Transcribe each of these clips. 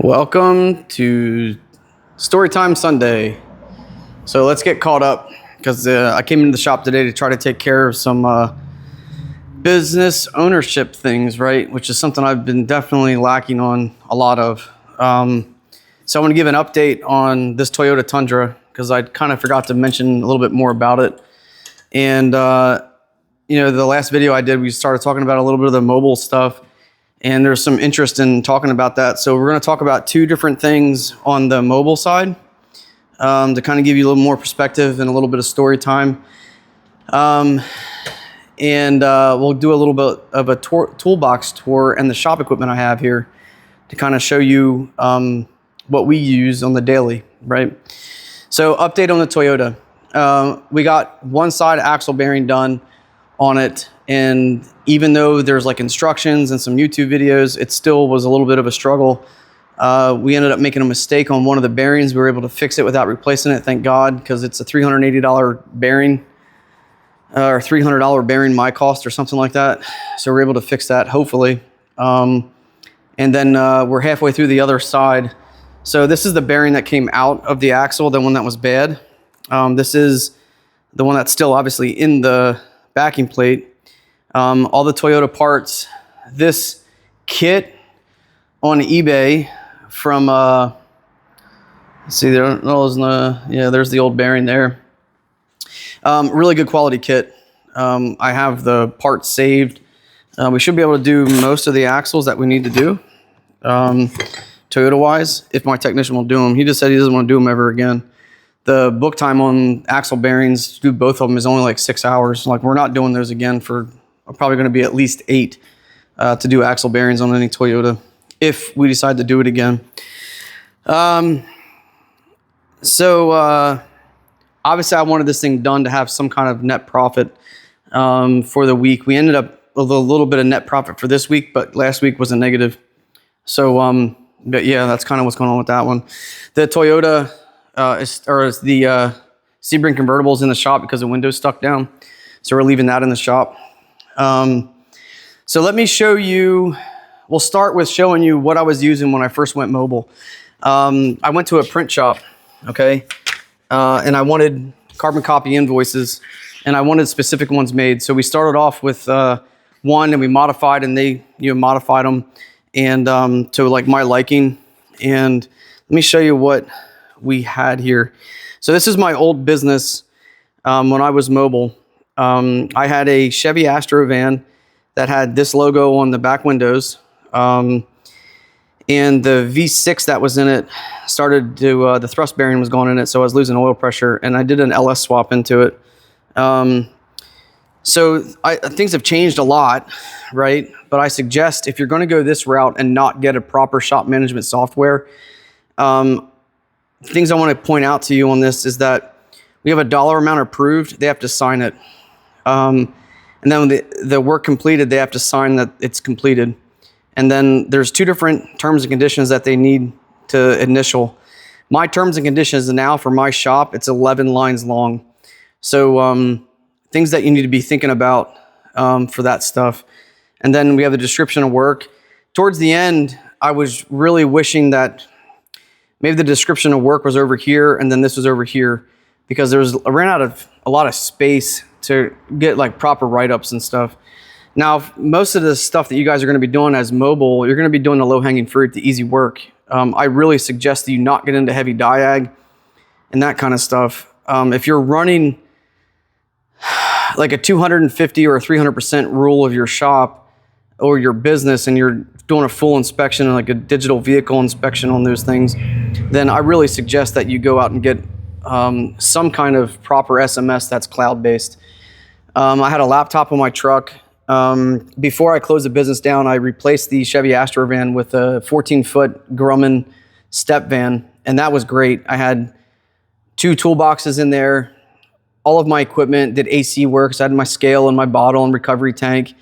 Welcome to Storytime Sunday. So let's get caught up because I came into the shop today to try to take care of some business ownership things, right? Which is something I've been definitely lacking on a lot of. So I want to give an update on this Toyota Tundra because I kind of forgot to mention a little bit more about it. And, the last video I did, we started talking about a little bit of the mobile stuff. And there's some interest in talking about that. So we're going to talk about two different things on the mobile side to kind of give you a little more perspective and a little bit of story time. We'll do a little bit of a toolbox tour and the shop equipment I have here to kind of show you what we use on the daily, right? So update on the Toyota. We got one side axle bearing done on it, and even though there's like instructions and some YouTube videos, it still was a little bit of a struggle. We ended up making a mistake on one of the bearings. We were able to fix it without replacing it, thank God, because it's a $380 bearing or $300 bearing my cost or something like that. So we're able to fix that, hopefully. And then we're halfway through the other side. So this is the bearing that came out of the axle, the one that was bad. This is the one that's still obviously in the backing plate. All the Toyota parts. This kit on eBay from, let's see, there's the old bearing there. Really good quality kit. I have the parts saved. We should be able to do most of the axles that we need to do, Toyota-wise, if my technician will do them. He just said he doesn't want to do them ever again. The book time on axle bearings to do both of them is only like 6 hours. Like, we're not doing those again for probably going to be at least 8 to do axle bearings on any Toyota if we decide to do it again. Obviously I wanted this thing done to have some kind of net profit for the week. We ended up with a little bit of net profit for this week, but last week was a negative. So, but yeah, that's kind of what's going on with that one. The Toyota is the Sebring convertibles in the shop because the window's stuck down. So we're leaving that in the shop. So let me show you, we'll start with showing you what I was using when I first went mobile. I went to a print shop, okay? And I wanted carbon copy invoices and I wanted specific ones made. So we started off with one and we modified, and they modified them and to like my liking. And let me show you what we had here. So this is my old business when I was mobile. I had a Chevy Astro van that had this logo on the back windows. And the V6 that was in it started to, the thrust bearing was going in it, so I was losing oil pressure, and I did an LS swap into it. Things have changed a lot, right? But I suggest if you're going to go this route and not get a proper shop management software, things I want to point out to you on this is that we have a dollar amount approved. They have to sign it. And then when the work completed, they have to sign that it's completed. And then there's 2 different terms and conditions that they need to initial. My terms and conditions now for my shop, it's 11 lines long. So things that you need to be thinking about for that stuff. And then we have the description of work. Towards the end, I was really wishing that maybe the description of work was over here and then this was over here, because I ran out of a lot of space to get like proper write-ups and stuff. Now, most of the stuff that you guys are going to be doing as mobile, you're going to be doing the low-hanging fruit, the easy work. I really suggest that you not get into heavy diag and that kind of stuff. If you're running like a 250 or a 300% rule of your shop or your business, and you're doing a full inspection and like a digital vehicle inspection on those things, then I really suggest that you go out and get some kind of proper SMS that's cloud-based. I had a laptop on my truck. Before I closed the business down, I replaced the Chevy Astro van with a 14-foot Grumman step van, and that was great. I had 2 toolboxes in there. All of my equipment did AC work. So I had my scale and my bottle and recovery tank.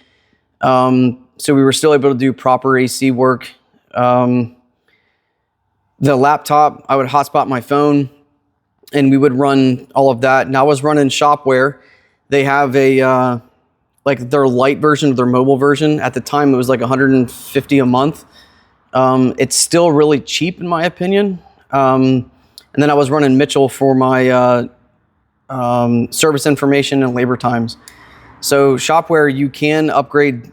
So we were still able to do proper AC work. The laptop, I would hotspot my phone and we would run all of that. And I was running Shopware. They have a, like their light version of their mobile version. At the time, it was like $150 a month. It's still really cheap in my opinion. And then I was running Mitchell for my service information and labor times. So Shopware, you can upgrade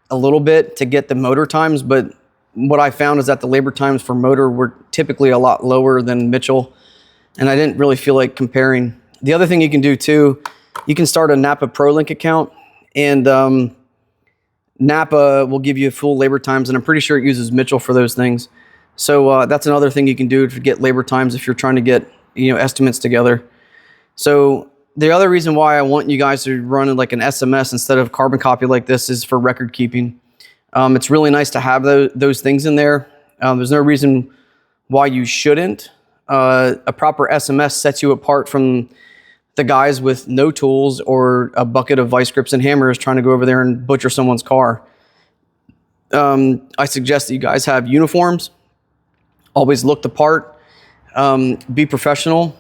a little bit to get the motor times, but what I found is that the labor times for motor were typically a lot lower than Mitchell, and I didn't really feel like comparing. The other thing you can do too, you can start a Napa ProLink account, and Napa will give you full labor times, and I'm pretty sure it uses Mitchell for those things. So that's another thing you can do to get labor times if you're trying to get estimates together. So the other reason why I want you guys to run like an SMS instead of carbon copy like this is for record keeping. It's really nice to have those things in there. There's no reason why you shouldn't. A proper SMS sets you apart from the guys with no tools or a bucket of vice grips and hammers trying to go over there and butcher someone's car. I suggest that you guys have uniforms. Always look the part. Be professional.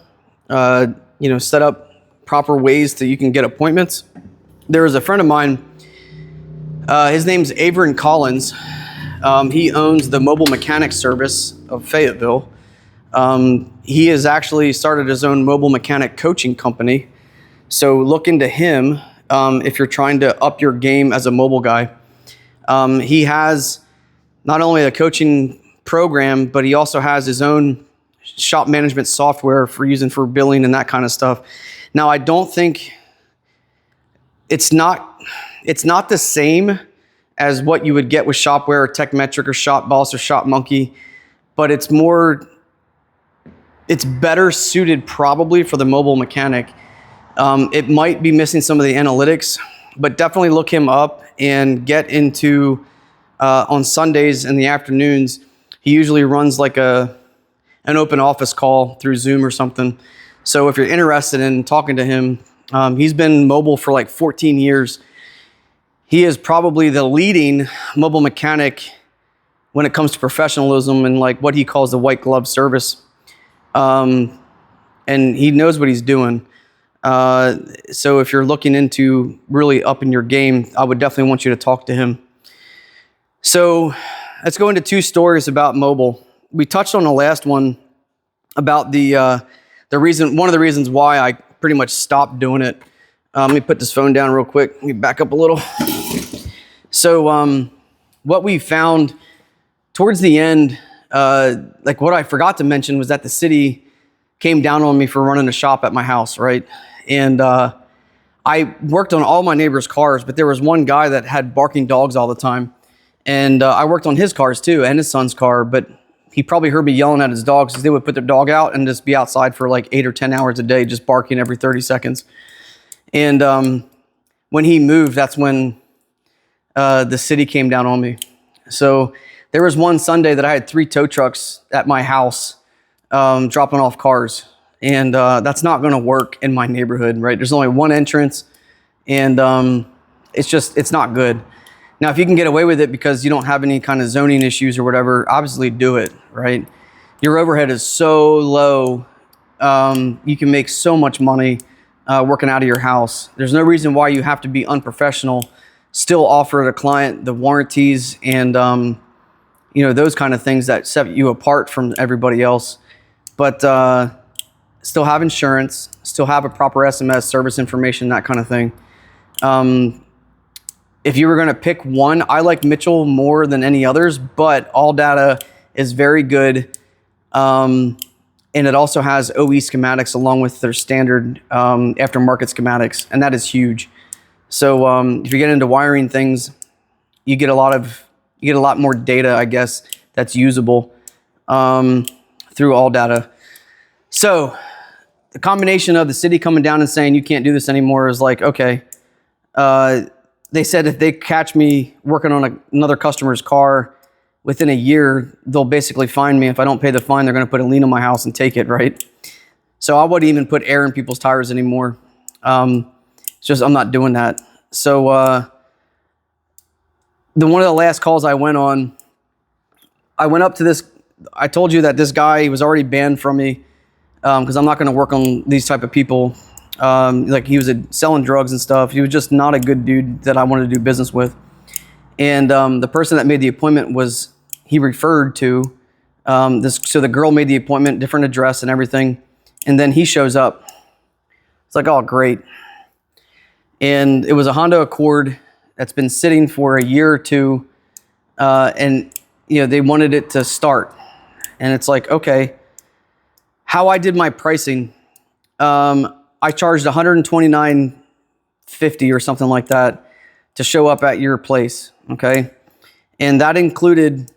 Set up proper ways that you can get appointments. There is a friend of mine. His name's Averin Collins. He owns the Mobile Mechanics Service of Fayetteville. He has actually started his own mobile mechanic coaching company. So look into him if you're trying to up your game as a mobile guy. He has not only a coaching program, but he also has his own shop management software for using for billing and that kind of stuff. Now, I don't think it's not the same as what you would get with Shopware or TechMetric or ShopBoss or ShopMonkey, but it's better suited probably for the mobile mechanic. It might be missing some of the analytics, but definitely look him up and get into on Sundays in the afternoons. He usually runs like an open office call through Zoom or something. So if you're interested in talking to him, he's been mobile for like 14 years. He is probably the leading mobile mechanic when it comes to professionalism and like what he calls the white glove service. And he knows what he's doing. So if you're looking into really upping your game, I would definitely want you to talk to him. So let's go into two stories about mobile. We touched on the last one about one of the reasons why I pretty much stopped doing it. Let me put this phone down real quick. Let me back up a little. So what we found towards the end, like what I forgot to mention was that the city came down on me for running a shop at my house, right? And I worked on all my neighbors' cars, but there was one guy that had barking dogs all the time. And I worked on his cars too, and his son's car, but he probably heard me yelling at his dogs because they would put their dog out and just be outside for like 8 or 10 hours a day, just barking every 30 seconds. And when he moved, that's when the city came down on me. So there was one Sunday that I had 3 tow trucks at my house dropping off cars. And that's not going to work in my neighborhood, right? There's only one entrance, and it's not good. Now, if you can get away with it because you don't have any kind of zoning issues or whatever, obviously do it, right? Your overhead is so low. You can make so much money working out of your house. There's no reason why you have to be unprofessional, still offer the client the warranties and those kind of things that set you apart from everybody else. But still have insurance, still have a proper SMS, service information, that kind of thing. If you were going to pick one, I like Mitchell more than any others, but ALLDATA is very good. And it also has OE schematics along with their standard aftermarket schematics, and that is huge. So if you get into wiring things, you get a lot more data, I guess, that's usable through ALLDATA. So the combination of the city coming down and saying you can't do this anymore is like, okay. They said if they catch me working on another customer's car within a year, they'll basically fine me. If I don't pay the fine, they're going to put a lien on my house and take it, right? So I wouldn't even put air in people's tires anymore. It's just I'm not doing that. So one of the last calls I went on, I went up to this. I told you that this guy, he was already banned from me because I'm not going to work on these type of people. Like he was selling drugs and stuff. He was just not a good dude that I wanted to do business with. And the person that made the appointment he referred to. So the girl made the appointment, different address and everything. And then he shows up. It's like, oh, great. And it was a Honda Accord that's been sitting for a year or two. And, they wanted it to start. And it's like, okay, how I did my pricing, I charged $129.50 or something like that to show up at your place, okay? And that included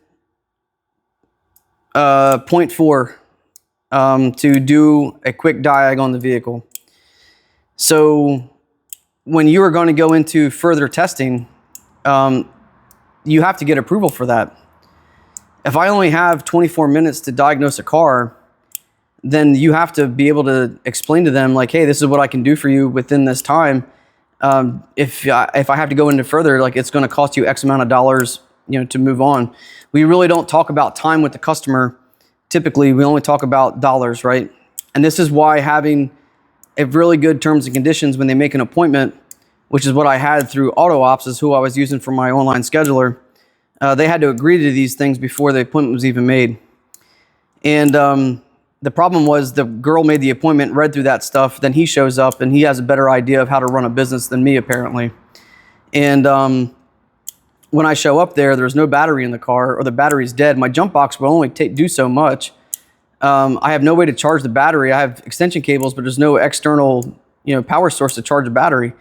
0.4 to do a quick diag on the vehicle. So when you are going to go into further testing, you have to get approval for that. If I only have 24 minutes to diagnose a car, then you have to be able to explain to them like, hey, this is what I can do for you within this time. If I have to go into further, like it's going to cost you X amount of dollars, to move on. We really don't talk about time with the customer. Typically, we only talk about dollars, right? And this is why having a really good terms and conditions when they make an appointment, which is what I had through AutoOps, is who I was using for my online scheduler. They had to agree to these things before the appointment was even made. And the problem was the girl made the appointment, read through that stuff, then he shows up and he has a better idea of how to run a business than me, apparently. And when I show up there's no battery in the car, or the battery's dead. My jump box will only do so much. I have no way to charge the battery. I have extension cables, but there's no external, power source to charge the battery.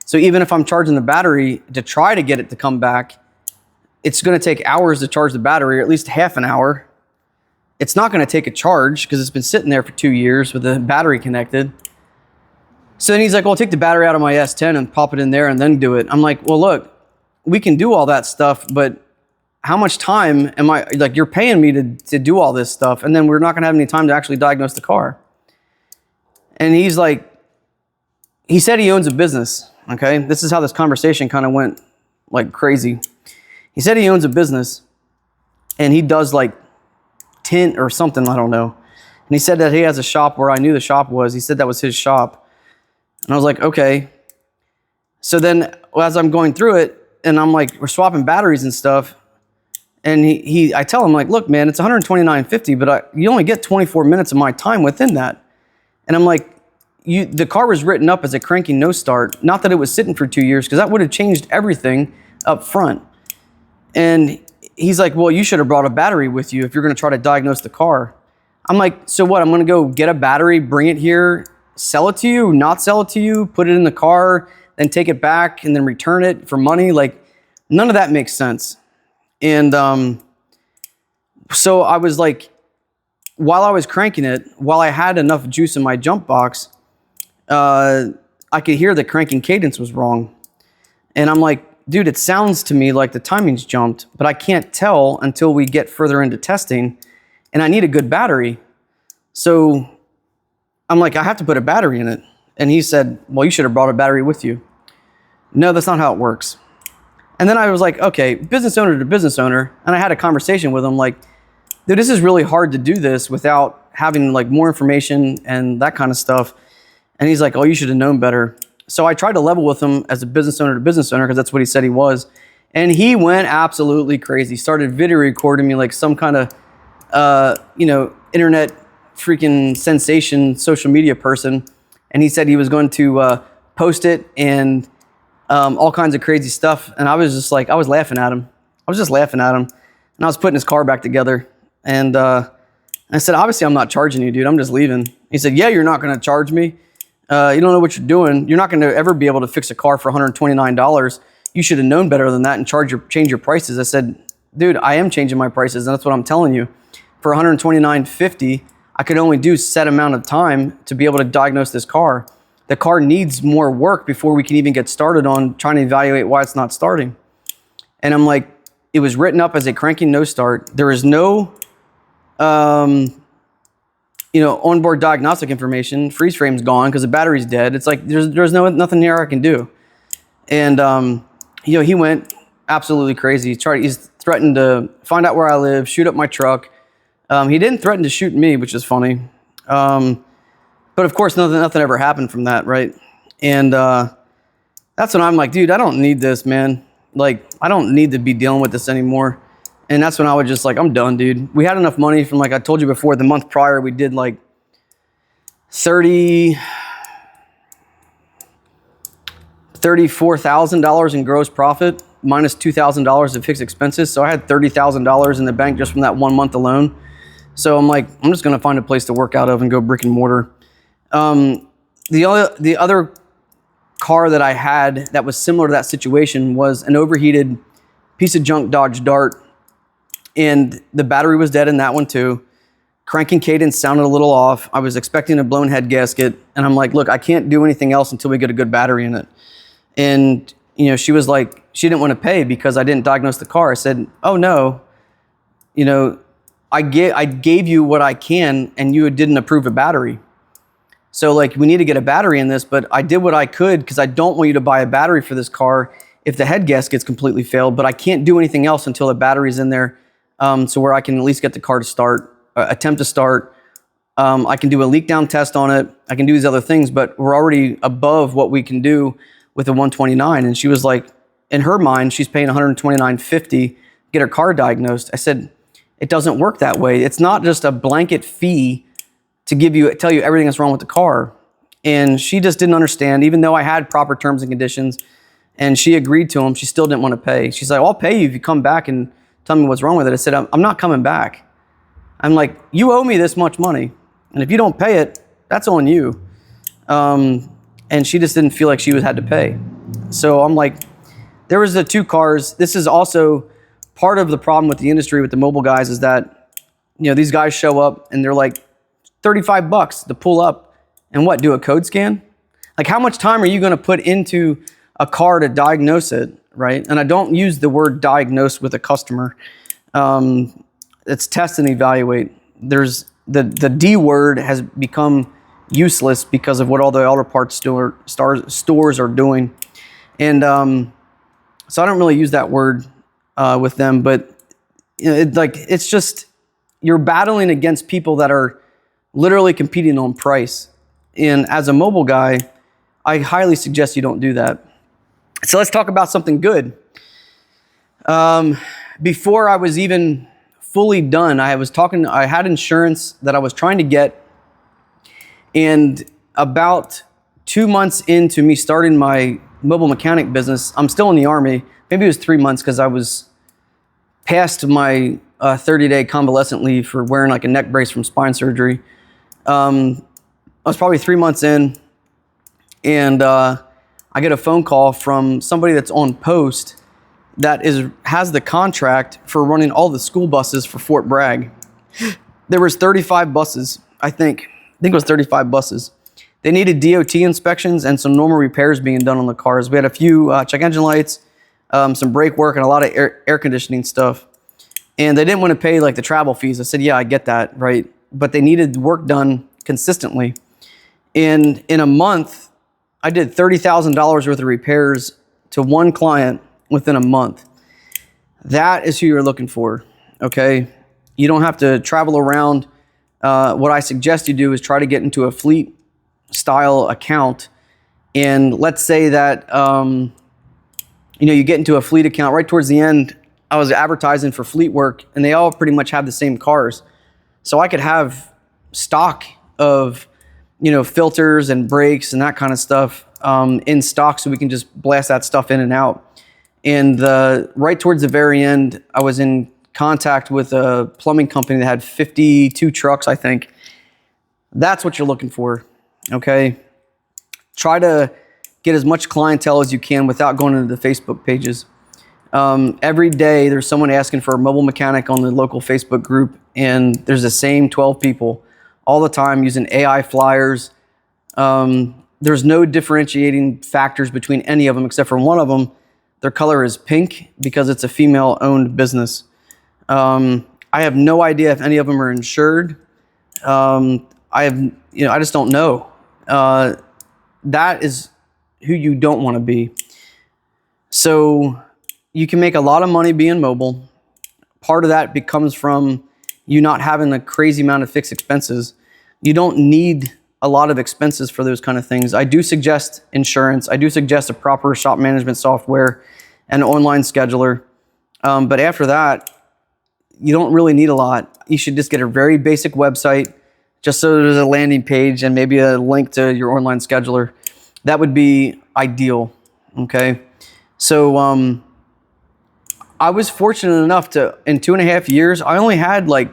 So even if I'm charging the battery to try to get it to come back, it's going to take hours to charge the battery, or at least half an hour. It's not going to take a charge because it's been sitting there for 2 years with the battery connected. So then he's like, well, take the battery out of my S10 and pop it in there and then do it. I'm like, well, look, we can do all that stuff, but how much time am I, like, you're paying me to do all this stuff, and then we're not going to have any time to actually diagnose the car. And he's like, he said he owns a business, okay? This is how this conversation kind of went like crazy. He said he owns a business, and he does like tint or something, I don't know. And he said that he has a shop where I knew the shop was. He said that was his shop. And I was like, okay. So then as I'm going through it, and I'm like, we're swapping batteries and stuff. And I tell him, like, look, man, it's $129.50, but you only get 24 minutes of my time within that. And I'm like, the car was written up as a cranky no start. Not that it was sitting for 2 years, because that would have changed everything up front. And he's like, well, you should have brought a battery with you if you're going to try to diagnose the car. I'm like, so what? I'm going to go get a battery, bring it here, sell it to you, not sell it to you, put it in the car, then take it back and then return it for money? Like, none of that makes sense. And so I was like, while I was cranking it, while I had enough juice in my jump box, I could hear the cranking cadence was wrong. And I'm like, dude, it sounds to me like the timing's jumped, but I can't tell until we get further into testing, and I need a good battery. So I'm like, I have to put a battery in it. And he said, well, you should have brought a battery with you. No, that's not how it works. And then I was like, okay, business owner to business owner. And I had a conversation with him like, dude, this is really hard to do this without having like more information and that kind of stuff. And he's like, oh, you should have known better. So I tried to level with him as a business owner to business owner, because that's what he said he was. And he went absolutely crazy. Started video recording me like some kind of, internet freaking sensation, social media person. And he said he was going to post it and all kinds of crazy stuff. And I was just like, I was laughing at him. And I was putting his car back together. And I said, obviously, I'm not charging you, dude. I'm just leaving. He said, yeah, you're not going to charge me. You don't know what you're doing. You're not going to ever be able to fix a car for $129. You should have known better than that and change your prices. I said, dude, I am changing my prices, and that's what I'm telling you. For $129.50, I could only do set amount of time to be able to diagnose this car. The car needs more work before we can even get started on trying to evaluate why it's not starting. And I'm like, it was written up as a cranking no start. There is no onboard diagnostic information. Freeze frame's gone because the battery's dead. It's like there's nothing here I can do. And he went absolutely crazy. He's threatened to find out where I live, shoot up my truck. He didn't threaten to shoot me, which is funny. But of course, nothing ever happened from that, right? And that's when I'm like, dude, I don't need this, man. Like, I don't need to be dealing with this anymore. And that's when I was just like, I'm done, dude. We had enough money from, like I told you before, the month prior, we did like $34,000 in gross profit, minus $2,000 of fixed expenses. So I had $30,000 in the bank just from that 1 month alone. So I'm like, I'm just gonna find a place to work out of and go brick and mortar. The other car that I had that was similar to that situation was an overheated piece of junk Dodge Dart, and the battery was dead in that one too. Cranking cadence sounded a little off. I was expecting a blown head gasket, and I'm like, look, I can't do anything else until we get a good battery in it. And you know, she was like, she didn't want to pay because I didn't diagnose the car. I said, oh no, you know, I gave you what I can, and you didn't approve a battery. So like, we need to get a battery in this, but I did what I could because I don't want you to buy a battery for this car if the head gasket's completely failed, but I can't do anything else until the battery's in there, so where I can at least get the car to start, attempt to start. I can do a leak down test on it. I can do these other things, but we're already above what we can do with a 129. And she was like, in her mind, she's paying $129.50 get her car diagnosed. I said, it doesn't work that way. It's not just a blanket fee to tell you everything that's wrong with the car. And she just didn't understand, even though I had proper terms and conditions and she agreed to them, she still didn't want to pay. She's like, well, I'll pay you if you come back and tell me what's wrong with it. I said, I'm not coming back. I'm like, you owe me this much money. And if you don't pay it, that's on you. And she just didn't feel like she had to pay. So I'm like, there was the two cars. This is also part of the problem with the industry with the mobile guys is that, you know, these guys show up and they're like $35 to pull up and what, do a code scan? Like, how much time are you going to put into a car to diagnose it, right? And I don't use the word diagnose with a customer. It's test and evaluate. There's the D word has become useless because of what all the auto parts stores are doing. And so I don't really use that word with them, but you know, it's just, you're battling against people that are literally competing on price. And as a mobile guy, I highly suggest you don't do that. So let's talk about something good. Before I was even fully done, I had insurance that I was trying to get. And about 2 months into me starting my mobile mechanic business, I'm still in the Army. Maybe it was 3 months because I was past my 30-day convalescent leave for wearing like a neck brace from spine surgery. I was probably 3 months in, and I get a phone call from somebody that's on post that has the contract for running all the school buses for Fort Bragg. There was 35 buses, I think it was 35 buses. They needed DOT inspections and some normal repairs being done on the cars. We had a few check engine lights, some brake work, and a lot of air conditioning stuff. And they didn't want to pay like the travel fees. I said, yeah, I get that, right? But they needed work done consistently. And in a month, I did $30,000 worth of repairs to one client within a month. That is who you're looking for, okay? You don't have to travel around. What I suggest you do is try to get into a fleet style account. And let's say that, you know, you get into a fleet account right towards the end. I was advertising for fleet work and they all pretty much have the same cars. So I could have stock of, you know, filters and brakes and that kind of stuff in stock so we can just blast that stuff in and out. And right towards the very end, I was in contact with a plumbing company that had 52 trucks, I think. That's what you're looking for, okay? Try to get as much clientele as you can without going into the Facebook pages. Every day there's someone asking for a mobile mechanic on the local Facebook group, and there's the same 12 people all the time using AI flyers. There's no differentiating factors between any of them except for one of them. Their color is pink because it's a female-owned business. I have no idea if any of them are insured. I just don't know. That is who you don't want to be. So you can make a lot of money being mobile. Part of that comes from you not having a crazy amount of fixed expenses. You don't need a lot of expenses for those kind of things. I do suggest insurance. I do suggest a proper shop management software and online scheduler. But after that, you don't really need a lot. You should just get a very basic website, just so there's a landing page and maybe a link to your online scheduler. That would be ideal, okay? So I was fortunate enough to, in 2.5 years, I only had like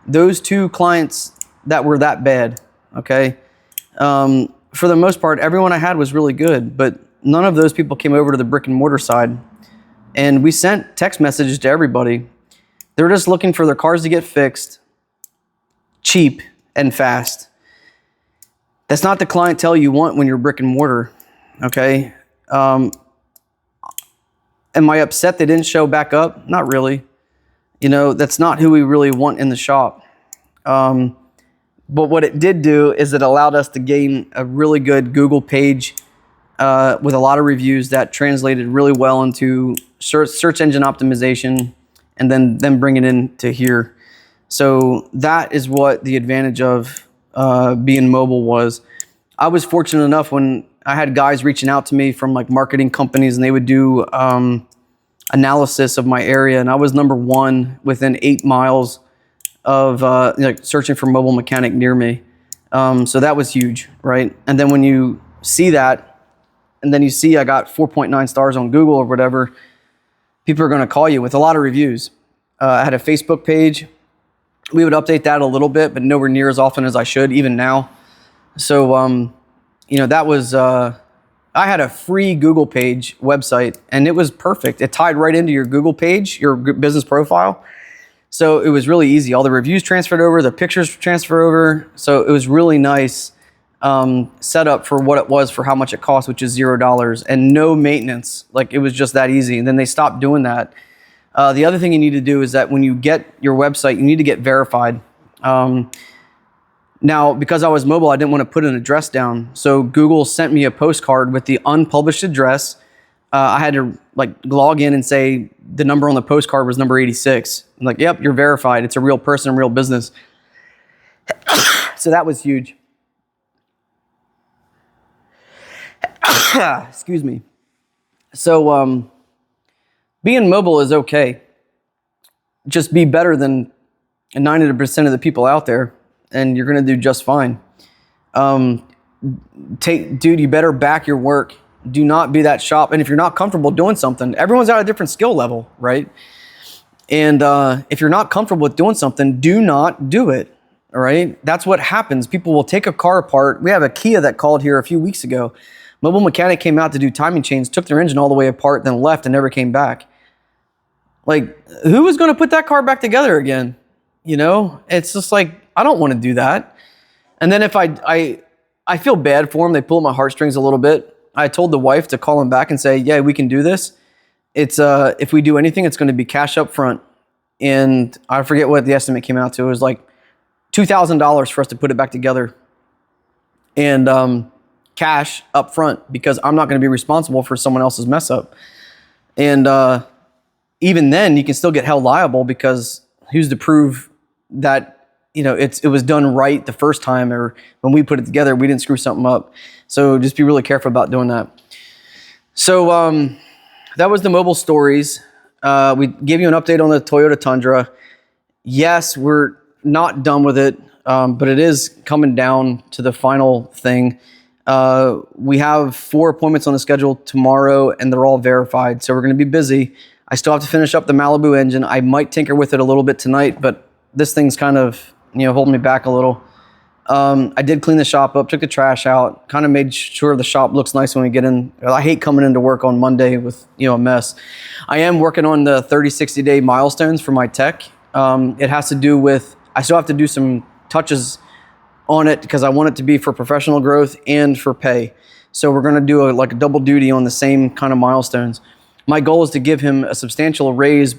those 2 clients that were that bad, okay? For the most part, everyone I had was really good, but none of those people came over to the brick and mortar side. And we sent text messages to everybody. They were just looking for their cars to get fixed, cheap and fast. That's not the clientele you want when you're brick and mortar, okay? Am I upset they didn't show back up? Not really. You know, that's not who we really want in the shop. But what it did do is it allowed us to gain a really good Google page with a lot of reviews that translated really well into search engine optimization, and then bring it into here. So that is what the advantage of being mobile was. I was fortunate enough when I had guys reaching out to me from like marketing companies, and they would do analysis of my area, and I was number 1 within 8 miles of like searching for mobile mechanic near me. So that was huge, right? And then when you see that, and then you see I got 4.9 stars on Google or whatever, people are going to call you with a lot of reviews. I had a Facebook page. We would update that a little bit, but nowhere near as often as I should, even now. So, you know, that was, I had a free Google page website, and it was perfect. It tied right into your Google page, your business profile. So it was really easy. All the reviews transferred over, the pictures transfer over. So it was really nice set up for what it was, for how much it cost, which is $0 and no maintenance. Like, it was just that easy. And then they stopped doing that. The other thing you need to do is that when you get your website, you need to get verified. Now, because I was mobile, I didn't want to put an address down. So Google sent me a postcard with the unpublished address. I had to like log in and say the number on the postcard was number 86. I'm like, yep, you're verified. It's a real person, a real business. So that was huge. Excuse me. So being mobile is okay. Just be better than 90% of the people out there, and you're going to do just fine. Dude, you better back your work. Do not be that shop. And if you're not comfortable doing something, everyone's at a different skill level, right? And if you're not comfortable with doing something, do not do it, all right? That's what happens. People will take a car apart. We have a Kia that called here a few weeks ago. Mobile mechanic came out to do timing chains, took their engine all the way apart, then left and never came back. Like, who is going to put that car back together again? You know, it's just like, I don't want to do that. And then if I feel bad for them, they pull at my heartstrings a little bit. I told the wife to call him back and say, yeah, we can do this. It's if we do anything, it's going to be cash up front. And I forget what the estimate came out to. It was like $2,000 for us to put it back together. And cash up front, because I'm not going to be responsible for someone else's mess up. And even then, you can still get held liable, because who's to prove that, you know, it was done right the first time, or when we put it together, we didn't screw something up. So just be really careful about doing that. So that was the mobile stories. We gave you an update on the Toyota Tundra. Yes, we're not done with it, but it is coming down to the final thing. We have 4 appointments on the schedule tomorrow, and they're all verified. So we're going to be busy. I still have to finish up the Malibu engine. I might tinker with it a little bit tonight, but this thing's kind of, you know, holding me back a little. I did clean the shop up, took the trash out, kind of made sure the shop looks nice when we get in. I hate coming into work on Monday with, you know, a mess. I am working on the 30, 60 day milestones for my tech. It has to do with, I still have to do some touches on it because I want it to be for professional growth and for pay. So we're going to do like a double duty on the same kind of milestones. My goal is to give him a substantial raise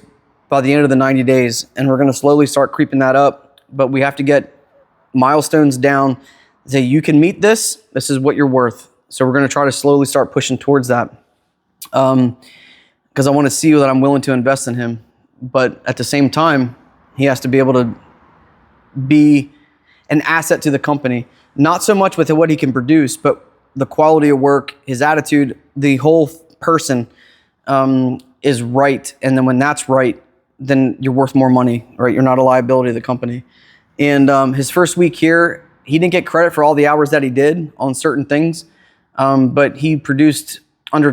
by the end of the 90 days. And we're going to slowly start creeping that up, but we have to get milestones down. Say, you can meet this. This is what you're worth. So we're going to try to slowly start pushing towards that. Because I want to see that I'm willing to invest in him. But at the same time, he has to be able to be an asset to the company. Not so much with what he can produce, but the quality of work, his attitude, the whole person is right. And then when that's right, then you're worth more money, right? You're not a liability to the company. And his first week here, he didn't get credit for all the hours that he did on certain things, but he produced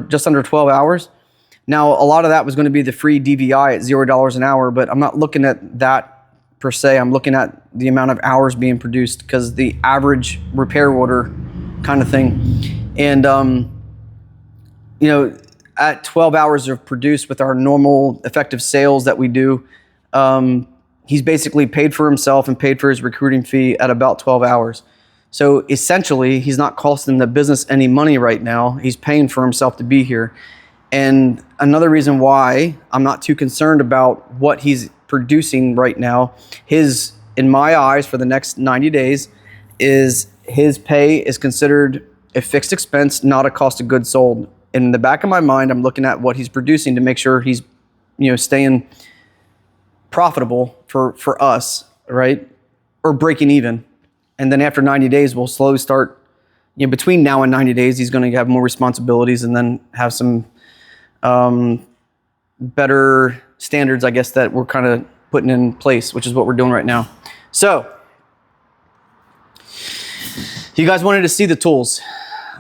just under 12 hours. Now, a lot of that was going to be the free DVI at $0 an hour, but I'm not looking at that per se. I'm looking at the amount of hours being produced, because the average repair order kind of thing. And, you know, at 12 hours of produced with our normal effective sales that we do, he's basically paid for himself and paid for his recruiting fee at about 12 hours. So essentially, he's not costing the business any money right now. He's paying for himself to be here. And another reason why I'm not too concerned about what he's producing right now, in my eyes, for the next 90 days, is his pay is considered a fixed expense, not a cost of goods sold. In the back of my mind, I'm looking at what he's producing to make sure he's, staying profitable for us, right? Or breaking even. And then after 90 days, we'll slowly start, between now and 90 days, he's going to have more responsibilities and then have some better standards, I guess, that we're kind of putting in place, which is what we're doing right now. So, you guys wanted to see the tools.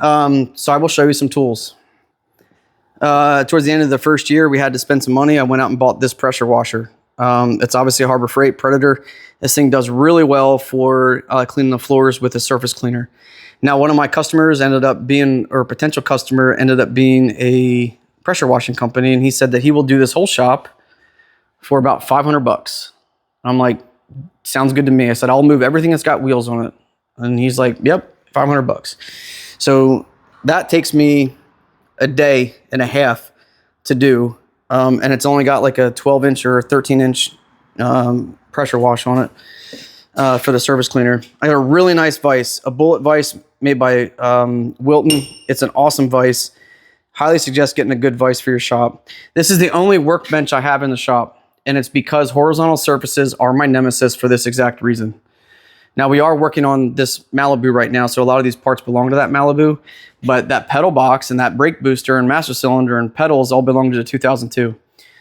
So I will show you some tools. Towards the end of the first year, we had to spend some money. I went out and bought this pressure washer. It's obviously a Harbor Freight Predator. This thing does really well for cleaning the floors with a surface cleaner. Now, one of my customers potential customer ended up being a pressure washing company, and he said that he will do this whole shop for about $500. I'm like, sounds good to me. I said, I'll move everything that's got wheels on it. And he's like, yep, $500. So that takes me a day and a half to do. And it's only got like a 12-inch or 13-inch pressure wash on it for the surface cleaner. I got a really nice vise, a bullet vise made by Wilton. It's an awesome vise. Highly suggest getting a good vise for your shop. This is the only workbench I have in the shop, and it's because horizontal surfaces are my nemesis for this exact reason. Now, we are working on this Malibu right now, so a lot of these parts belong to that Malibu, but that pedal box and that brake booster and master cylinder and pedals all belong to the 2002.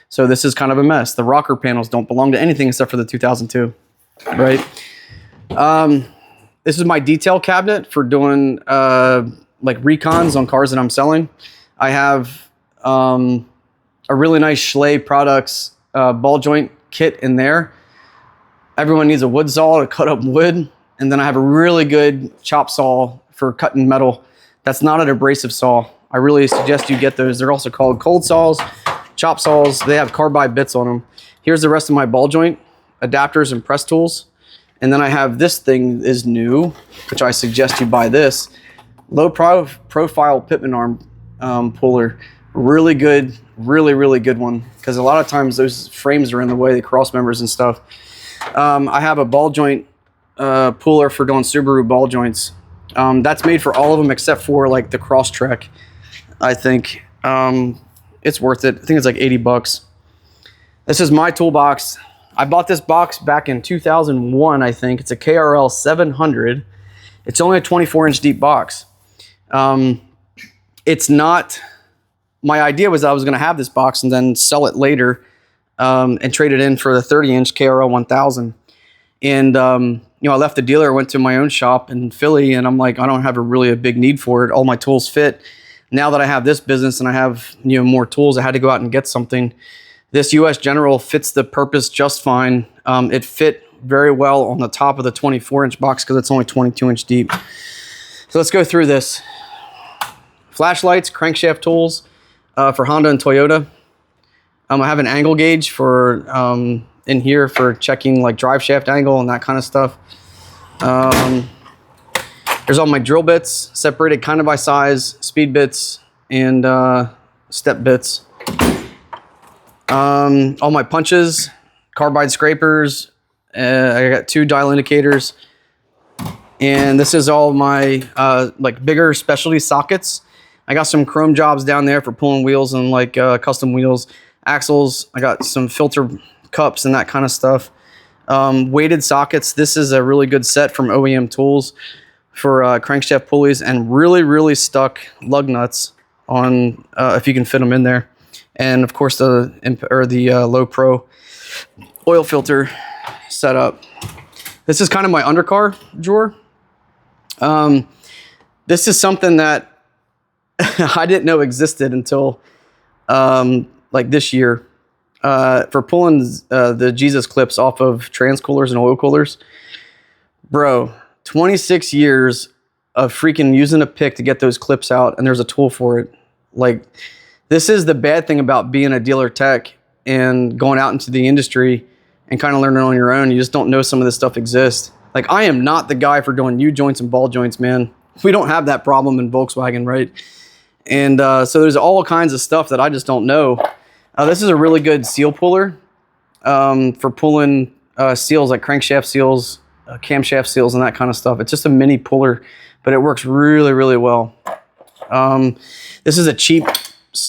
So this is kind of a mess. The rocker panels don't belong to anything except for the 2002, right? This is my detail cabinet for doing like recons on cars that I'm selling. I have a really nice Schley Products ball joint kit in there. Everyone needs a wood saw to cut up wood. And then I have a really good chop saw for cutting metal. That's not an abrasive saw. I really suggest you get those. They're also called cold saws, chop saws. They have carbide bits on them. Here's the rest of my ball joint, adapters and press tools. And then I have this thing is new, which I suggest you buy this. Low profile Pitman arm puller. Really good, really good one. Because a lot of times those frames are in the way, the cross members and stuff. I have a ball joint puller for doing Subaru ball joints. That's made for all of them except for like the Crosstrek, I think. It's worth it. I think it's like $80. This is my toolbox. I bought this box back in 2001, I think. It's a KRL 700. It's only a 24-inch deep box. It's not... My idea was I was going to have this box and then sell it later and trade it in for the 30-inch KRL 1000. And, I left the dealer, went to my own shop in Philly, and I'm like, I don't have a big need for it. All my tools fit. Now that I have this business and I have, more tools, I had to go out and get something. This US General fits the purpose just fine. It fit very well on the top of the 24-inch box because it's only 22-inch deep. So let's go through this. Flashlights, crankshaft tools for Honda and Toyota. I have an angle gauge for in here for checking like drive shaft angle and that kind of stuff. There's all my drill bits, separated kind of by size, speed bits, and step bits. All my punches, carbide scrapers. I got 2 dial indicators. And this is all my like bigger specialty sockets. I got some chrome jobs down there for pulling wheels and like custom wheels, axles. I got some filter cups and that kind of stuff. Weighted sockets. This is a really good set from OEM Tools for crankshaft pulleys and really stuck lug nuts on if you can fit them in there. And of course the low pro. oil filter setup. This is kind of my undercar drawer. This is something that I didn't know existed until like this year. For pulling the Jesus clips off of trans coolers and oil coolers. Bro, 26 years of freaking using a pick to get those clips out, and there's a tool for it. Like, this is the bad thing about being a dealer tech and going out into the industry and kind of learning on your own. You just don't know some of this stuff exists. Like, I am not the guy for doing U-joints and ball joints, man. We don't have that problem in Volkswagen, right? And so there's all kinds of stuff that I just don't know. This is a really good seal puller for pulling seals, like crankshaft seals, camshaft seals, and that kind of stuff. It's just a mini puller, but it works really, really well. This is a cheap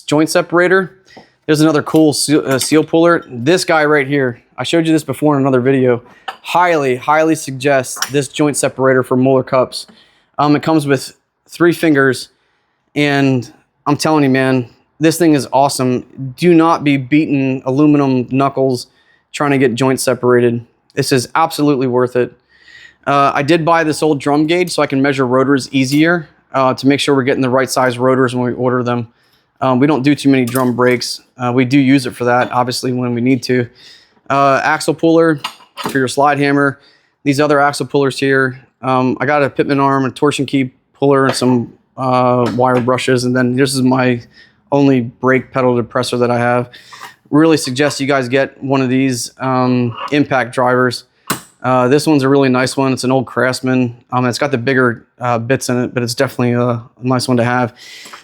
joint separator. There's another cool seal puller. This guy right here, I showed you this before in another video. Highly, highly suggest this joint separator for Mueller cups. It comes with 3 fingers, and I'm telling you, man, this thing is awesome. Do not be beating aluminum knuckles trying to get joints separated. This is absolutely worth it. I did buy this old drum gauge so I can measure rotors easier to make sure we're getting the right size rotors when we order them. We don't do too many drum brakes. We do use it for that, obviously, when we need to. Axle puller for your slide hammer. These other axle pullers here. I got a Pitman arm, a torsion key puller, and some wire brushes. And then this is my only brake pedal depressor that I have. Really suggest you guys get one of these impact drivers. This one's a really nice one. It's an old Craftsman. It's got the bigger bits in it, but it's definitely a nice one to have.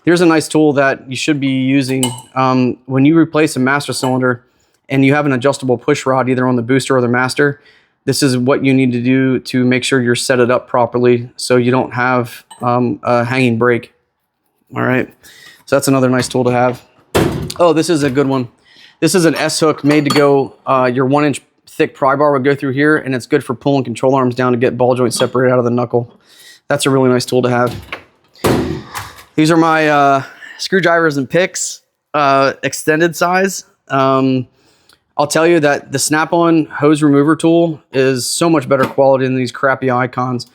Here's a nice tool that you should be using when you replace a master cylinder and you have an adjustable push rod either on the booster or the master. This is what you need to do to make sure you're set it up properly so you don't have a hanging brake. All right, so that's another nice tool to have. Oh, this is a good one. This is an S-hook made to go, your 1-inch thick pry bar would go through here, and it's good for pulling control arms down to get ball joints separated out of the knuckle. That's a really nice tool to have. These are my screwdrivers and picks, extended size. I'll tell you that the Snap-on hose remover tool is so much better quality than these crappy Icons.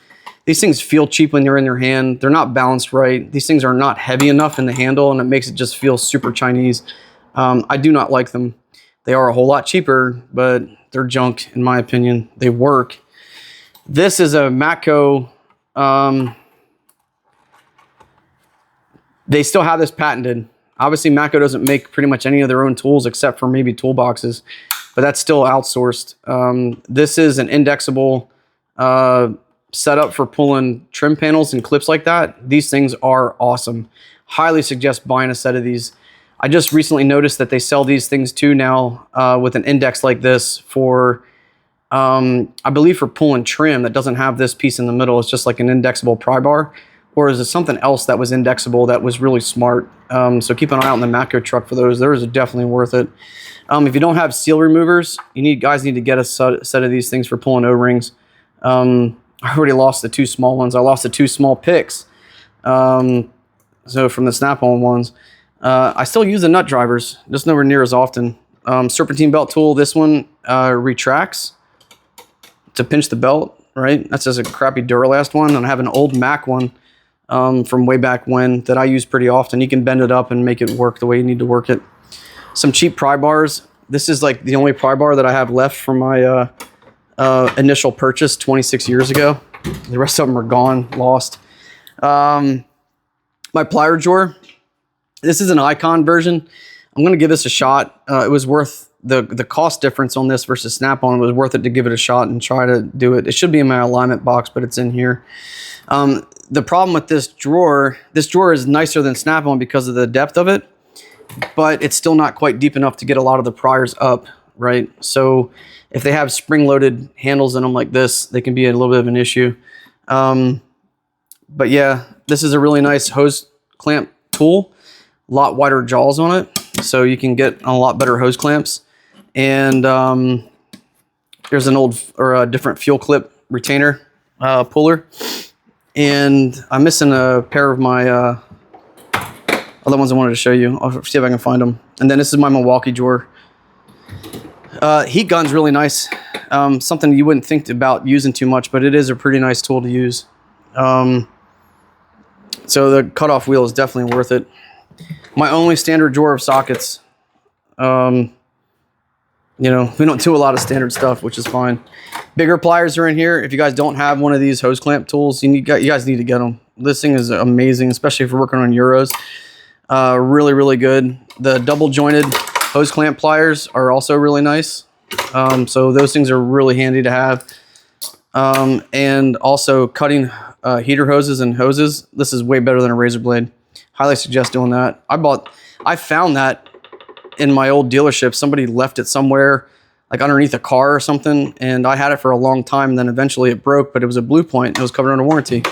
These things feel cheap when they're in your hand. They're not balanced right. These things are not heavy enough in the handle, and it makes it just feel super Chinese. I do not like them. They are a whole lot cheaper, but they're junk in my opinion. They work. This is a Matco. They still have this patented. Obviously, Matco doesn't make pretty much any of their own tools except for maybe toolboxes, but that's still outsourced. This is an indexable setup for pulling trim panels and clips like that. These things are awesome. Highly suggest buying a set of these. I just recently noticed that they sell these things too now with an index like this for, I believe for pulling trim that doesn't have this piece in the middle. It's just like an indexable pry bar. Or is it something else that was indexable that was really smart? So keep an eye out in the Matco truck for those. Those are definitely worth it. If you don't have seal removers, guys need to get a set of these things for pulling O-rings. I already lost the 2 small ones. I lost the 2 small picks. So from the Snap-on ones. I still use the nut drivers, just nowhere near as often. Serpentine belt tool, this one retracts to pinch the belt, right? That's just a crappy Duralast one. And I have an old Mac one from way back when that I use pretty often. You can bend it up and make it work the way you need to work it. Some cheap pry bars. This is like the only pry bar that I have left from my initial purchase 26 years ago. The rest of them are gone, lost. My plier drawer. This is an Icon version. I'm going to give this a shot. It was worth the cost difference on this versus Snap-on. It was worth it to give it a shot and try to do it. It should be in my alignment box, but it's in here. The problem with this drawer is nicer than Snap-on because of the depth of it, but it's still not quite deep enough to get a lot of the pliers up, right? So if they have spring-loaded handles in them like this, they can be a little bit of an issue. But yeah, this is a really nice hose clamp tool. A lot wider jaws on it, so you can get a lot better hose clamps. And there's an old or a different fuel clip retainer puller. And I'm missing a pair of my other ones I wanted to show you. I'll see if I can find them. And then this is my Milwaukee drawer. Heat gun's really nice. Something you wouldn't think about using too much, but it is a pretty nice tool to use. So the cutoff wheel is definitely worth it. My only standard drawer of sockets. You know, we don't do a lot of standard stuff, which is fine. Bigger pliers are in here. If you guys don't have one of these hose clamp tools, you guys need to get them. This thing is amazing, especially if you're working on Euros. Really, really good. The double jointed hose clamp pliers are also really nice. So those things are really handy to have. And also cutting heater hoses and hoses. This is way better than a razor blade. Highly suggest doing that. I found that in my old dealership. Somebody left it somewhere, like underneath a car or something, and I had it for a long time. And then eventually it broke, but it was a Blue Point. It was covered under warranty.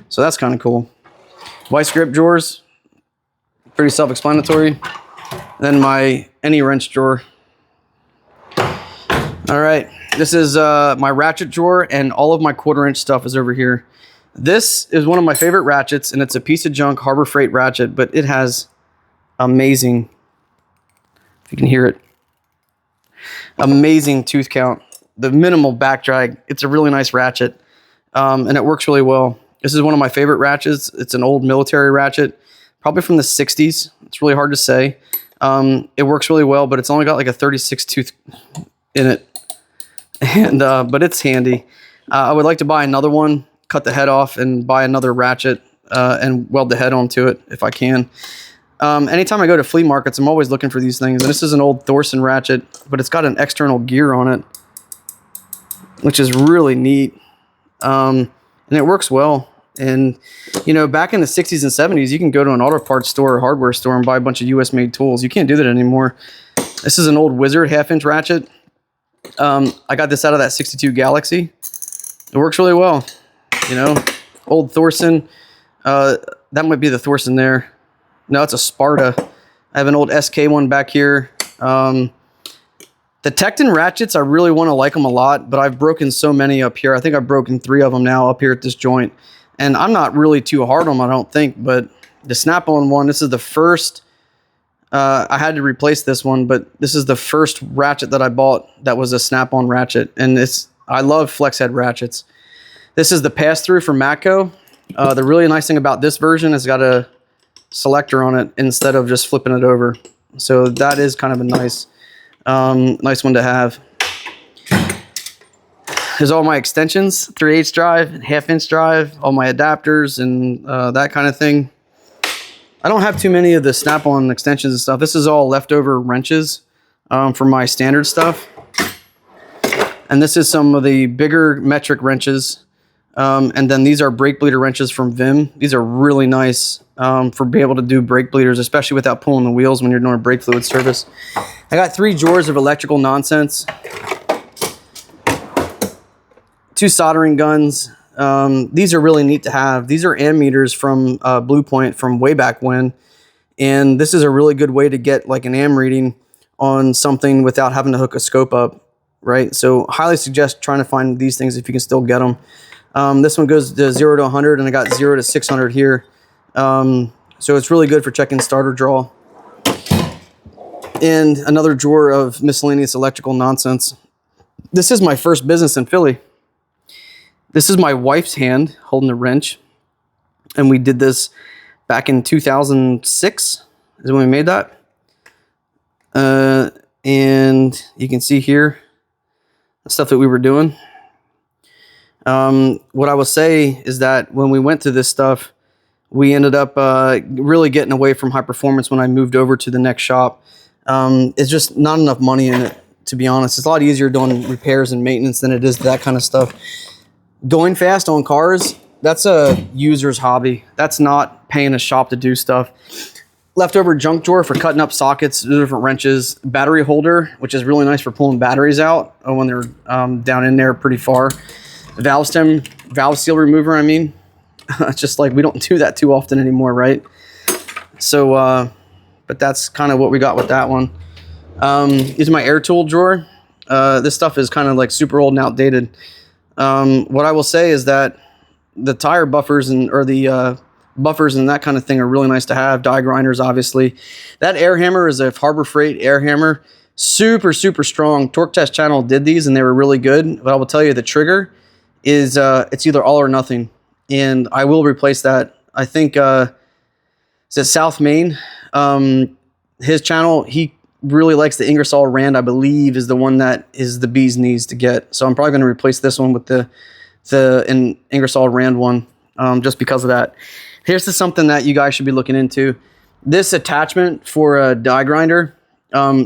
So that's kind of cool. Vice grip drawers, pretty self-explanatory. Then my any wrench drawer. All right, this is my ratchet drawer, and all of my 1/4 inch stuff is over here. This is one of my favorite ratchets, and it's a piece of junk Harbor Freight ratchet, but it has amazing, if you can hear it, amazing tooth count. The minimal back drag. It's a really nice ratchet, and it works really well. This is one of my favorite ratchets. It's an old military ratchet, probably from the 60s. It's really hard to say. It works really well, but it's only got like a 36 tooth in it. And but it's handy. I would like to buy another one, cut the head off, and buy another ratchet and weld the head onto it if I can. Anytime I go to flea markets, I'm always looking for these things. And this is an old Thorson ratchet, but it's got an external gear on it, which is really neat. And it works well. And, you know, back in the 60s and 70s, you can go to an auto parts store or hardware store and buy a bunch of US made tools. You can't do that anymore. This is an old Wizard 1/2 inch ratchet. I got this out of that 62 Galaxy. It works really well. You know, old Thorson. That might be the Thorson there. No, it's a Sparta. I have an old SK one back here. The Tekton ratchets, I really want to like them a lot, but I've broken so many up here. I think I've broken 3 of them now up here at this joint. And I'm not really too hard on them, I don't think, but the Snap-on one, this is the first, I had to replace this one, but this is the first ratchet that I bought that was a Snap-on ratchet. And I love flex head ratchets. This is the pass-through from Matco. The really nice thing about this version is it's got a selector on it instead of just flipping it over. So that is kind of a nice one to have. There's all my extensions, 3/8 drive, 1/2 inch drive, all my adapters and that kind of thing. I don't have too many of the Snap-on extensions and stuff. This is all leftover wrenches for my standard stuff. And this is some of the bigger metric wrenches. And then these are brake bleeder wrenches from Vim. These are really nice for being able to do brake bleeders, especially without pulling the wheels when you're doing a brake fluid service. I got 3 drawers of electrical nonsense. 2 soldering guns. These are really neat to have. These are ammeters from Blue Point from way back when. And this is a really good way to get like an am reading on something without having to hook a scope up, right? So highly suggest trying to find these things if you can still get them. This one goes to 0 to 100, and I got 0 to 600 here. So it's really good for checking starter draw. And another drawer of miscellaneous electrical nonsense. This is my first business in Philly. This is my wife's hand holding the wrench. And we did this back in 2006 is when we made that. And you can see here the stuff that we were doing. What I will say is that when we went to this stuff, we ended up really getting away from high performance when I moved over to the next shop. It's just not enough money in it, to be honest. It's a lot easier doing repairs and maintenance than it is that kind of stuff. Going fast on cars, that's a user's hobby. That's not paying a shop to do stuff. Leftover junk drawer for cutting up sockets, different wrenches. Battery holder, which is really nice for pulling batteries out when they're down in there pretty far. Valve seal remover, I mean. It's just like we don't do that too often anymore, right? So, but that's kind of what we got with that one. This is my air tool drawer. This stuff is kind of like super old and outdated. What I will say is that the tire buffers or the buffers and that kind of thing are really nice to have. Die grinders, obviously. That air hammer is a Harbor Freight air hammer. Super, super strong. Torque Test Channel did these and they were really good. But I will tell you the trigger is it's either all or nothing. And I will replace that. I think it's at South Main. His channel, he really likes the Ingersoll Rand, I believe, is the one that is the bee's knees to get. So I'm probably going to replace this one with the Ingersoll Rand one, just because of that. Here's something that you guys should be looking into. This attachment for a die grinder,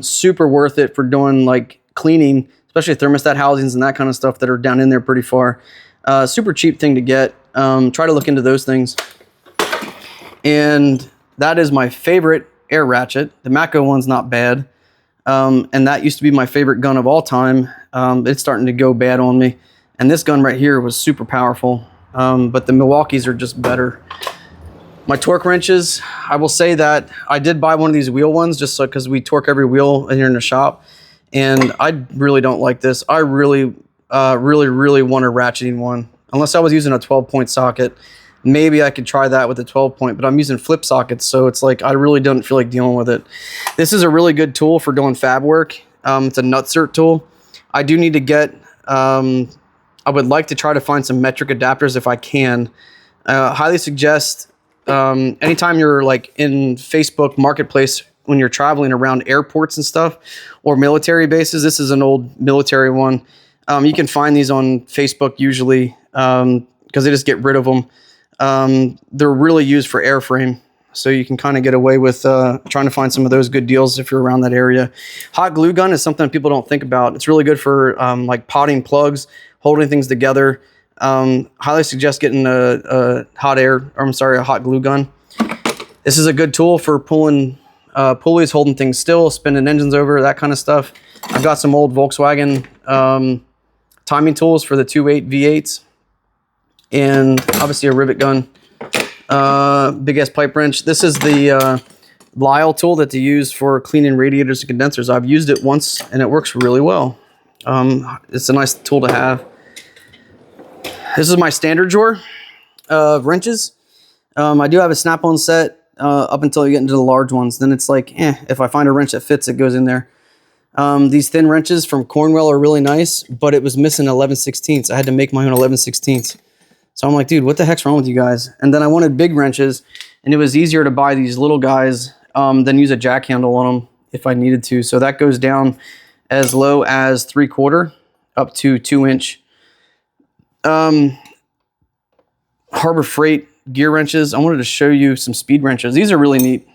super worth it for doing like cleaning, especially thermostat housings and that kind of stuff that are down in there pretty far. Super cheap thing to get. Try to look into those things. And that is my favorite air ratchet. The Matco one's not bad. And that used to be my favorite gun of all time. It's starting to go bad on me. And this gun right here was super powerful. But the Milwaukees are just better. My torque wrenches, I will say that I did buy one of these wheel ones just so because we torque every wheel here in the shop. And I really don't like this. I really want a ratcheting one. Unless I was using a 12-point socket. Maybe I could try that with a 12-point, but I'm using flip sockets, so it's like I really don't feel like dealing with it. This is a really good tool for doing fab work. It's a nutsert tool. I do need to get, I would like to try to find some metric adapters if I can. Highly suggest, anytime you're like in Facebook Marketplace, when you're traveling around airports and stuff, or military bases, this is an old military one. You can find these on Facebook usually, because they just get rid of them. They're really used for airframe, so you can kind of get away with trying to find some of those good deals if you're around that area. Hot glue gun is something people don't think about. It's really good for like potting plugs, holding things together. Highly suggest getting a hot glue gun. This is a good tool for pulling pulleys, holding things still, spinning engines over, that kind of stuff. I've got some old Volkswagen timing tools for the 2.8 V8s. And obviously a rivet gun, big ass pipe wrench. This is the Lyle tool that they use for cleaning radiators and condensers. I've used it once and it works really well. It's a nice tool to have. This is my standard drawer of wrenches. I do have a snap-on set up until you get into the large ones. Then it's like, if I find a wrench that fits, it goes in there. These thin wrenches from Cornwell are really nice, but it was missing 11/16. I had to make my own 11/16. So I'm like, dude, what the heck's wrong with you guys? And then I wanted big wrenches, and it was easier to buy these little guys than use a jack handle on them if I needed to. So that goes down as low as 3/4 up to 2-inch. Harbor Freight gear wrenches. I wanted to show you some speed wrenches. These are really neat.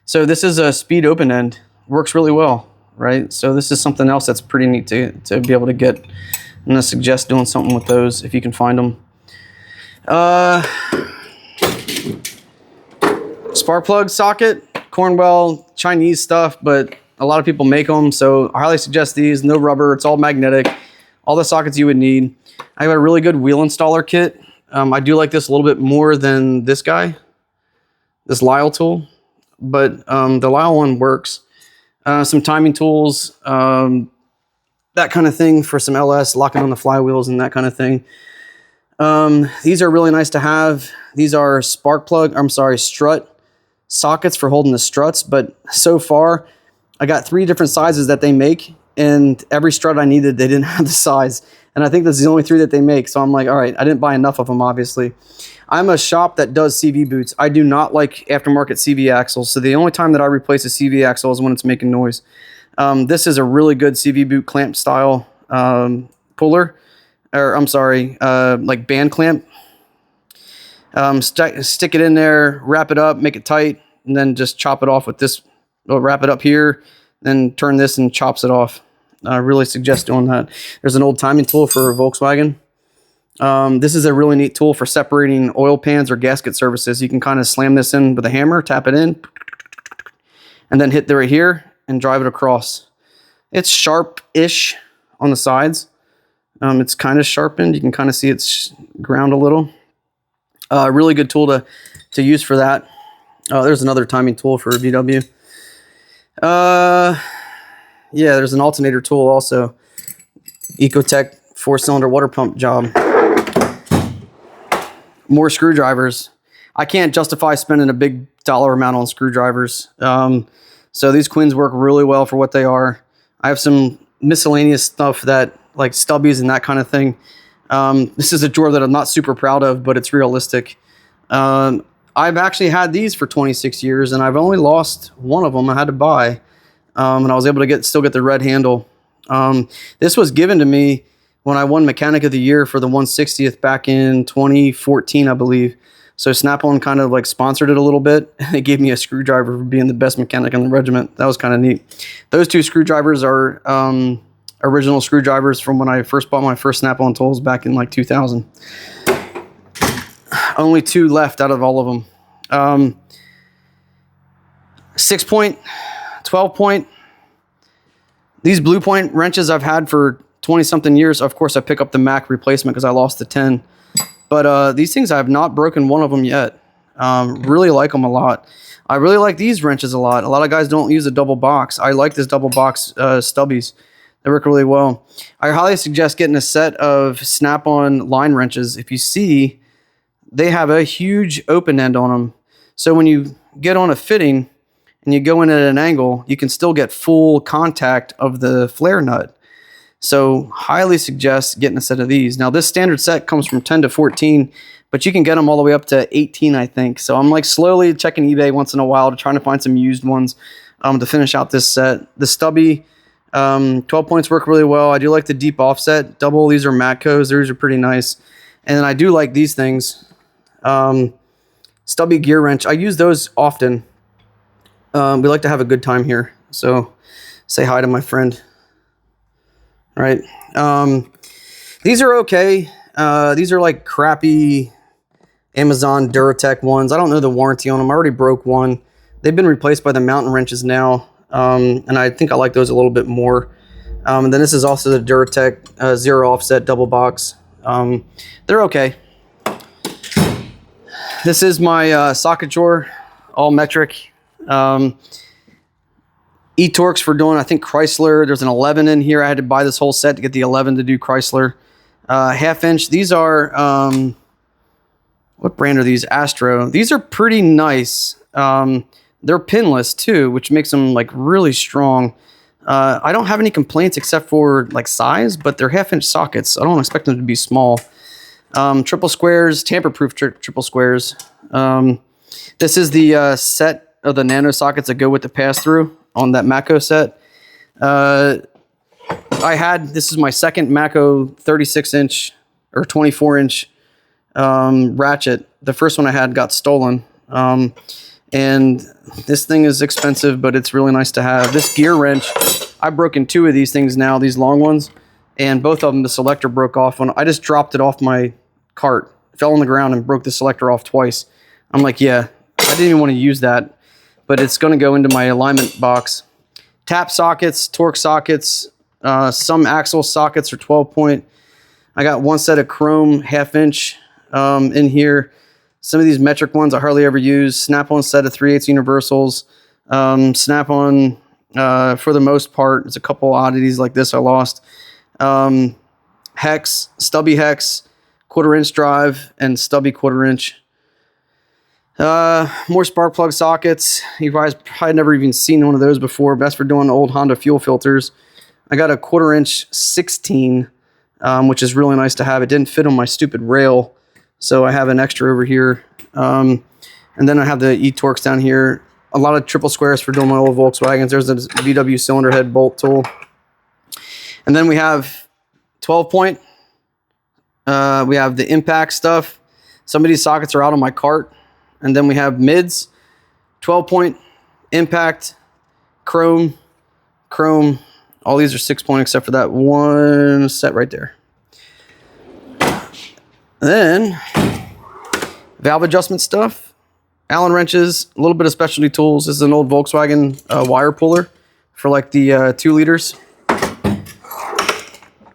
So this is a speed open end. Works really well, right? So this is something else that's pretty neat to be able to get. I'm going to suggest doing something with those if you can find them. Spark plug socket, Cornwell, Chinese stuff, but a lot of people make them, so I highly suggest these. No rubber, it's all magnetic. All the sockets you would need. I have a really good wheel installer kit. I do like this a little bit more than this guy, this Lyle tool, but the Lyle one works. Some timing tools, that kind of thing for some LS, locking on the flywheels and that kind of thing. These are really nice to have. These are strut sockets for holding the struts, but so far I got 3 different sizes that they make, and every strut I needed, they didn't have the size. And I think that's the only 3 that they make. So I'm like, all right, I didn't buy enough of them, obviously. I'm a shop that does CV boots. I do not like aftermarket CV axles. So the only time that I replace a CV axle is when it's making noise. This is a really good CV boot clamp style puller. Like band clamp. Stick it in there, wrap it up, make it tight, and then just chop it off with this. Wrap it up here, then turn this and chops it off. I really suggest doing that. There's an old timing tool for Volkswagen. This is a really neat tool for separating oil pans or gasket services. You can kind of slam this in with a hammer, tap it in, and then hit right here and drive it across. It's sharp-ish on the sides. It's kind of sharpened. You can kind of see it's ground a little. Really good tool to use for that. There's another timing tool for VW. Yeah, there's an alternator tool also. Ecotech 4-cylinder water pump job. More screwdrivers. I can't justify spending a big dollar amount on screwdrivers. So these queens work really well for what they are. I have some miscellaneous stuff that like stubbies and that kind of thing. This is a drawer that I'm not super proud of, but it's realistic. I've actually had these for 26 years and I've only lost one of them. I had to buy, and I was able to still get the red handle. This was given to me when I won Mechanic of the Year for the 160th back in 2014, I believe. So Snap-on kind of like sponsored it a little bit. They gave me a screwdriver for being the best mechanic in the regiment. That was kind of neat. Those two screwdrivers are original screwdrivers from when I first bought my first Snap-on tools back in like 2000. Only two left out of all of them. 6-point, 12-point. These Blue Point wrenches I've had for 20-something years. Of course, I pick up the Mac replacement because I lost the 10. But these things, I have not broken one of them yet. Really like them a lot. I really like these wrenches a lot. A lot of guys don't use a double box. I like this double box stubbies. They work really well. I highly suggest getting a set of Snap-on line wrenches. If you see, they have a huge open end on them. So when you get on a fitting and you go in at an angle, you can still get full contact of the flare nut. So highly suggest getting a set of these. Now this standard set comes from 10 to 14, but you can get them all the way up to 18, I think. So I'm like slowly checking eBay once in a while to try to find some used ones to finish out this set. The stubby 12 points work really well. I do like the deep offset double. These are Matcos. These are pretty nice. And then I do like these things. Stubby gear wrench. I use those often. We like to have a good time here. So say hi to my friend. All right. These are okay. These are like crappy Amazon Duratec ones. I don't know the warranty on them. I already broke one. They've been replaced by the mountain wrenches now. And I think I like those a little bit more. And then this is also the Duratec zero offset double box. They're okay. This is my socket drawer, all metric. E-Torx for doing, I think, Chrysler. There's an 11 in here. I had to buy this whole set to get the 11 to do Chrysler. Half-inch. These are, what brand are these? Astro. These are pretty nice. They're pinless, too, which makes them, like, really strong. I don't have any complaints except for, like, size, but they're half-inch sockets. I don't expect them to be small. Triple squares, tamper-proof triple squares. This is the set of the nano sockets that go with the pass-through on that Matco set. This is my second Matco 36-inch or 24-inch ratchet. The first one I had got stolen. And this thing is expensive, but it's really nice to have. This gear wrench, I've broken two of these things now, these long ones, and both of them, the selector broke off. When I just dropped it off my cart, fell on the ground and broke the selector off twice. I'm like, yeah, I didn't even want to use that, but it's going to go into my alignment box. Tap sockets, torque sockets, some axle sockets are 12-point. I got one set of chrome half-inch in here. Some of these metric ones I hardly ever use. Snap-on set of 3/8 universals. Snap-on, for the most part, there's a couple oddities like this I lost. Hex, stubby hex, 1/4-inch drive, and stubby 1/4-inch. More spark plug sockets. You guys probably never even seen one of those before. Best for doing old Honda fuel filters. I got a 1/4-inch 16, which is really nice to have. It didn't fit on my stupid rail, so I have an extra over here. And then I have the E-Torx down here. A lot of triple squares for doing my old Volkswagens. There's a VW cylinder head bolt tool. And then we have 12-point. We have the impact stuff. Some of these sockets are out on my cart. And then we have mids, 12-point, impact, chrome. All these are 6-point except for that one set right there. Then valve adjustment stuff, Allen wrenches, a little bit of specialty tools. This is an old Volkswagen wire puller for like the 2 liters.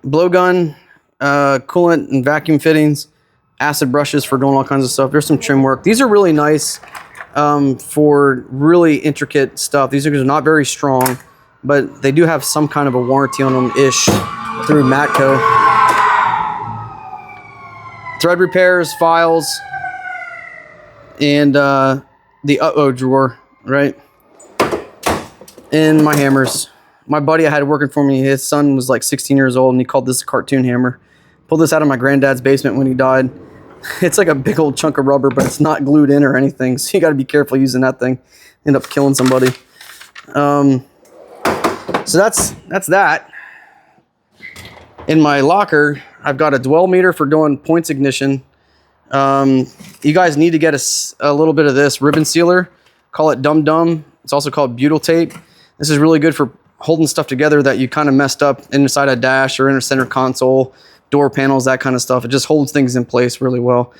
Blowgun, coolant and vacuum fittings, acid brushes for doing all kinds of stuff. There's some trim work. These are really nice for really intricate stuff. These are not very strong, but they do have some kind of a warranty on them-ish through Matco. Thread repairs, files, and the uh-oh drawer, right? And my hammers. My buddy I had working for me, his son was like 16 years old, and he called this a cartoon hammer. Pulled this out of my granddad's basement when he died. It's like a big old chunk of rubber, but it's not glued in or anything, so you got to be careful using that thing. End up killing somebody. So that's that. In my locker, I've got a dwell meter for doing points ignition. You guys need to get a little bit of this ribbon sealer. Call it Dum Dum. It's also called butyl tape. This is really good for holding stuff together that you kind of messed up inside a dash or in a center console, door panels, that kind of stuff. It just holds things in place really well.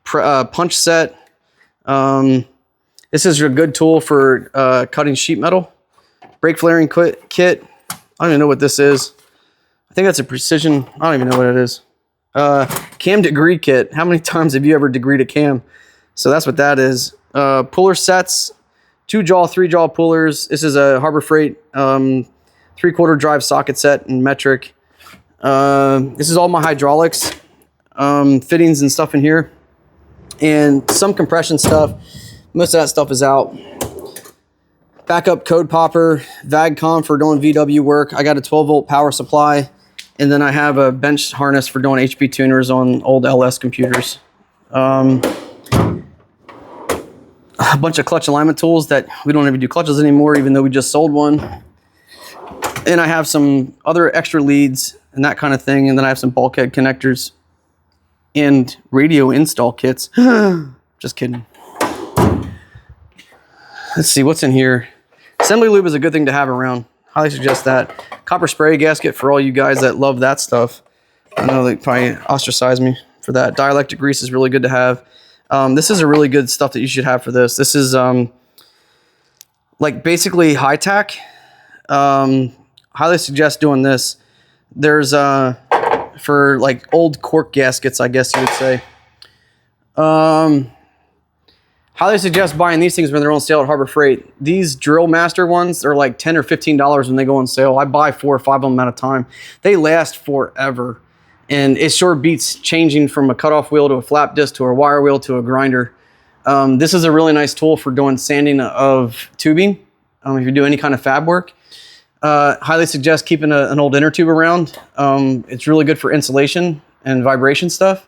Punch set. This is a good tool for cutting sheet metal. Brake flaring kit. I don't even know what this is. I think that's a precision. I don't even know what it is. Cam degree kit. How many times have you ever degreed a cam? So that's what that is. Puller sets. 2-jaw, 3-jaw pullers. This is a Harbor Freight 3/4 drive socket set in metric. This is all my hydraulics, fittings and stuff in here, and some compression stuff. Most of that stuff is out. Backup code popper, VAGCOM for doing VW work. I got a 12-volt power supply, and then I have a bench harness for doing HP tuners on old LS computers. A bunch of clutch alignment tools that we don't even do clutches anymore, even though we just sold one. And I have some other extra leads and that kind of thing. And then I have some bulkhead connectors and radio install kits. Just kidding. Let's see what's in here. Assembly lube is a good thing to have around. Highly suggest that. Copper spray gasket for all you guys that love that stuff. I know they probably ostracize me for that. Dielectric grease is really good to have. This is a really good stuff that you should have for this. This is like basically high tack. Highly suggest doing this. There's for like old cork gaskets, I guess you would say. Highly suggest buying these things when they're on sale at Harbor Freight. These Drill Master ones, they're like $10 or $15 when they go on sale. I buy 4 or 5 of them at a time. They last forever. And it sure beats changing from a cutoff wheel to a flap disc to a wire wheel to a grinder. This is a really nice tool for doing sanding of tubing. If you do any kind of fab work. Highly suggest keeping an old inner tube around. It's really good for insulation and vibration stuff.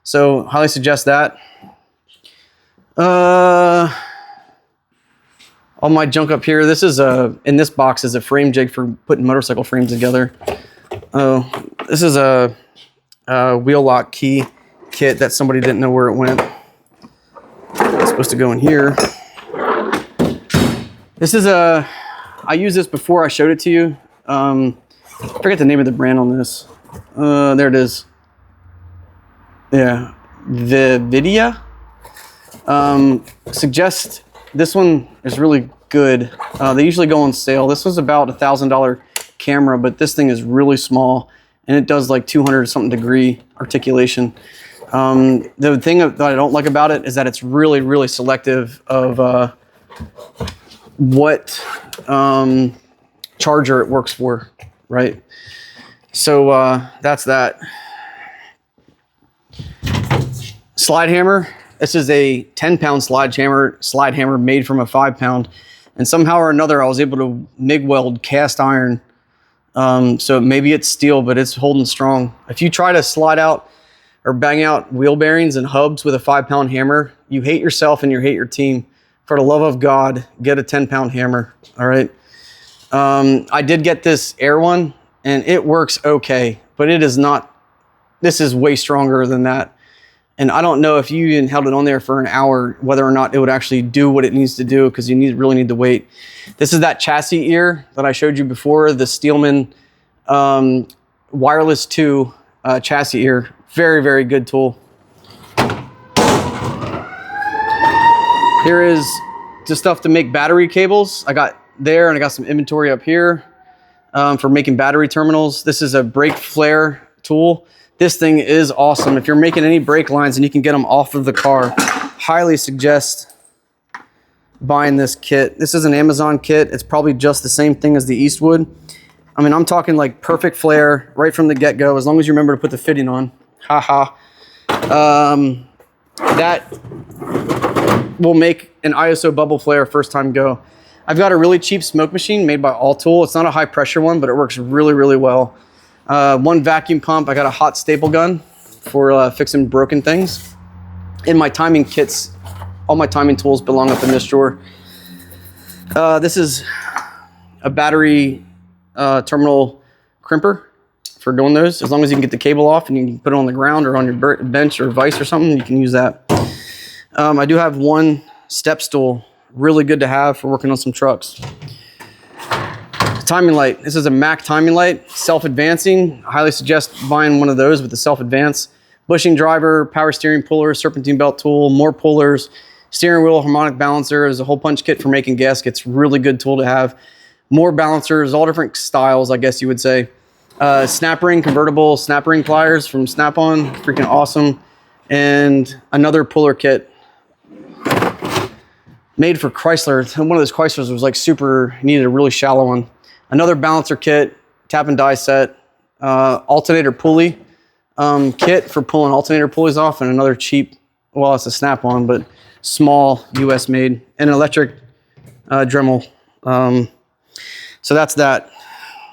So highly suggest that. All my junk up here. This is in this box is a frame jig for putting motorcycle frames together. This is a wheel lock key kit that somebody didn't know where it went. It's supposed to go in here. This is I used this before I showed it to you. I forget the name of the brand on this. There it is. Yeah, Vividia. Suggest this one is really good. They usually go on sale. This was about $1,000 camera, but this thing is really small and it does like 200 something degree articulation. The thing that I don't like about it is that it's really, really selective of what charger it works for, right? So that's that. Slide hammer. This is a 10-pound slide hammer made from a 5-pound. And somehow or another, I was able to MIG weld cast iron. So maybe it's steel, but it's holding strong. If you try to slide out or bang out wheel bearings and hubs with a 5-pound hammer, you hate yourself and you hate your team. For the love of God, get a 10-pound hammer, all right? I did get this Air one, and it works okay, but it is not, this is way stronger than that. And I don't know if you even held it on there for an hour, whether or not it would actually do what it needs to do, because you really need the weight. This is that chassis ear that I showed you before, the Steelman Wireless 2 chassis ear. Very, very good tool. Here is the stuff to make battery cables. I got there, and I got some inventory up here for making battery terminals. This is a brake flare tool. This thing is awesome. If you're making any brake lines and you can get them off of the car, highly suggest buying this kit. This is an Amazon kit. It's probably just the same thing as the Eastwood. I mean, I'm talking like perfect flare right from the get-go, as long as you remember to put the fitting on. Haha. That will make an ISO bubble flare first time go. I've got a really cheap smoke machine made by All-Tool. It's not a high pressure one, but it works really, really well. One vacuum pump. I got a hot staple gun for fixing broken things. In my timing kits, all my timing tools belong up in this drawer. This is a battery terminal crimper for doing those. As long as you can get the cable off and you can put it on the ground or on your bench or vise or something, you can use that. I do have one step stool, really good to have for working on some trucks. Timing light. This is a Mac timing light, self-advancing. I highly suggest buying one of those with the self-advance. Bushing driver, power steering puller, serpentine belt tool, more pullers, steering wheel, harmonic balancer. There's a hole punch kit for making gaskets. Really good tool to have. More balancers, all different styles, I guess you would say. Snap ring, convertible snap ring pliers from Snap-on, freaking awesome. And another puller kit made for Chrysler. One of those Chryslers was like super, needed a really shallow one. Another balancer kit, tap and die set, alternator pulley kit for pulling alternator pulleys off, and another cheap, well, it's a Snap-on, but small US made, and an electric Dremel. So that's that.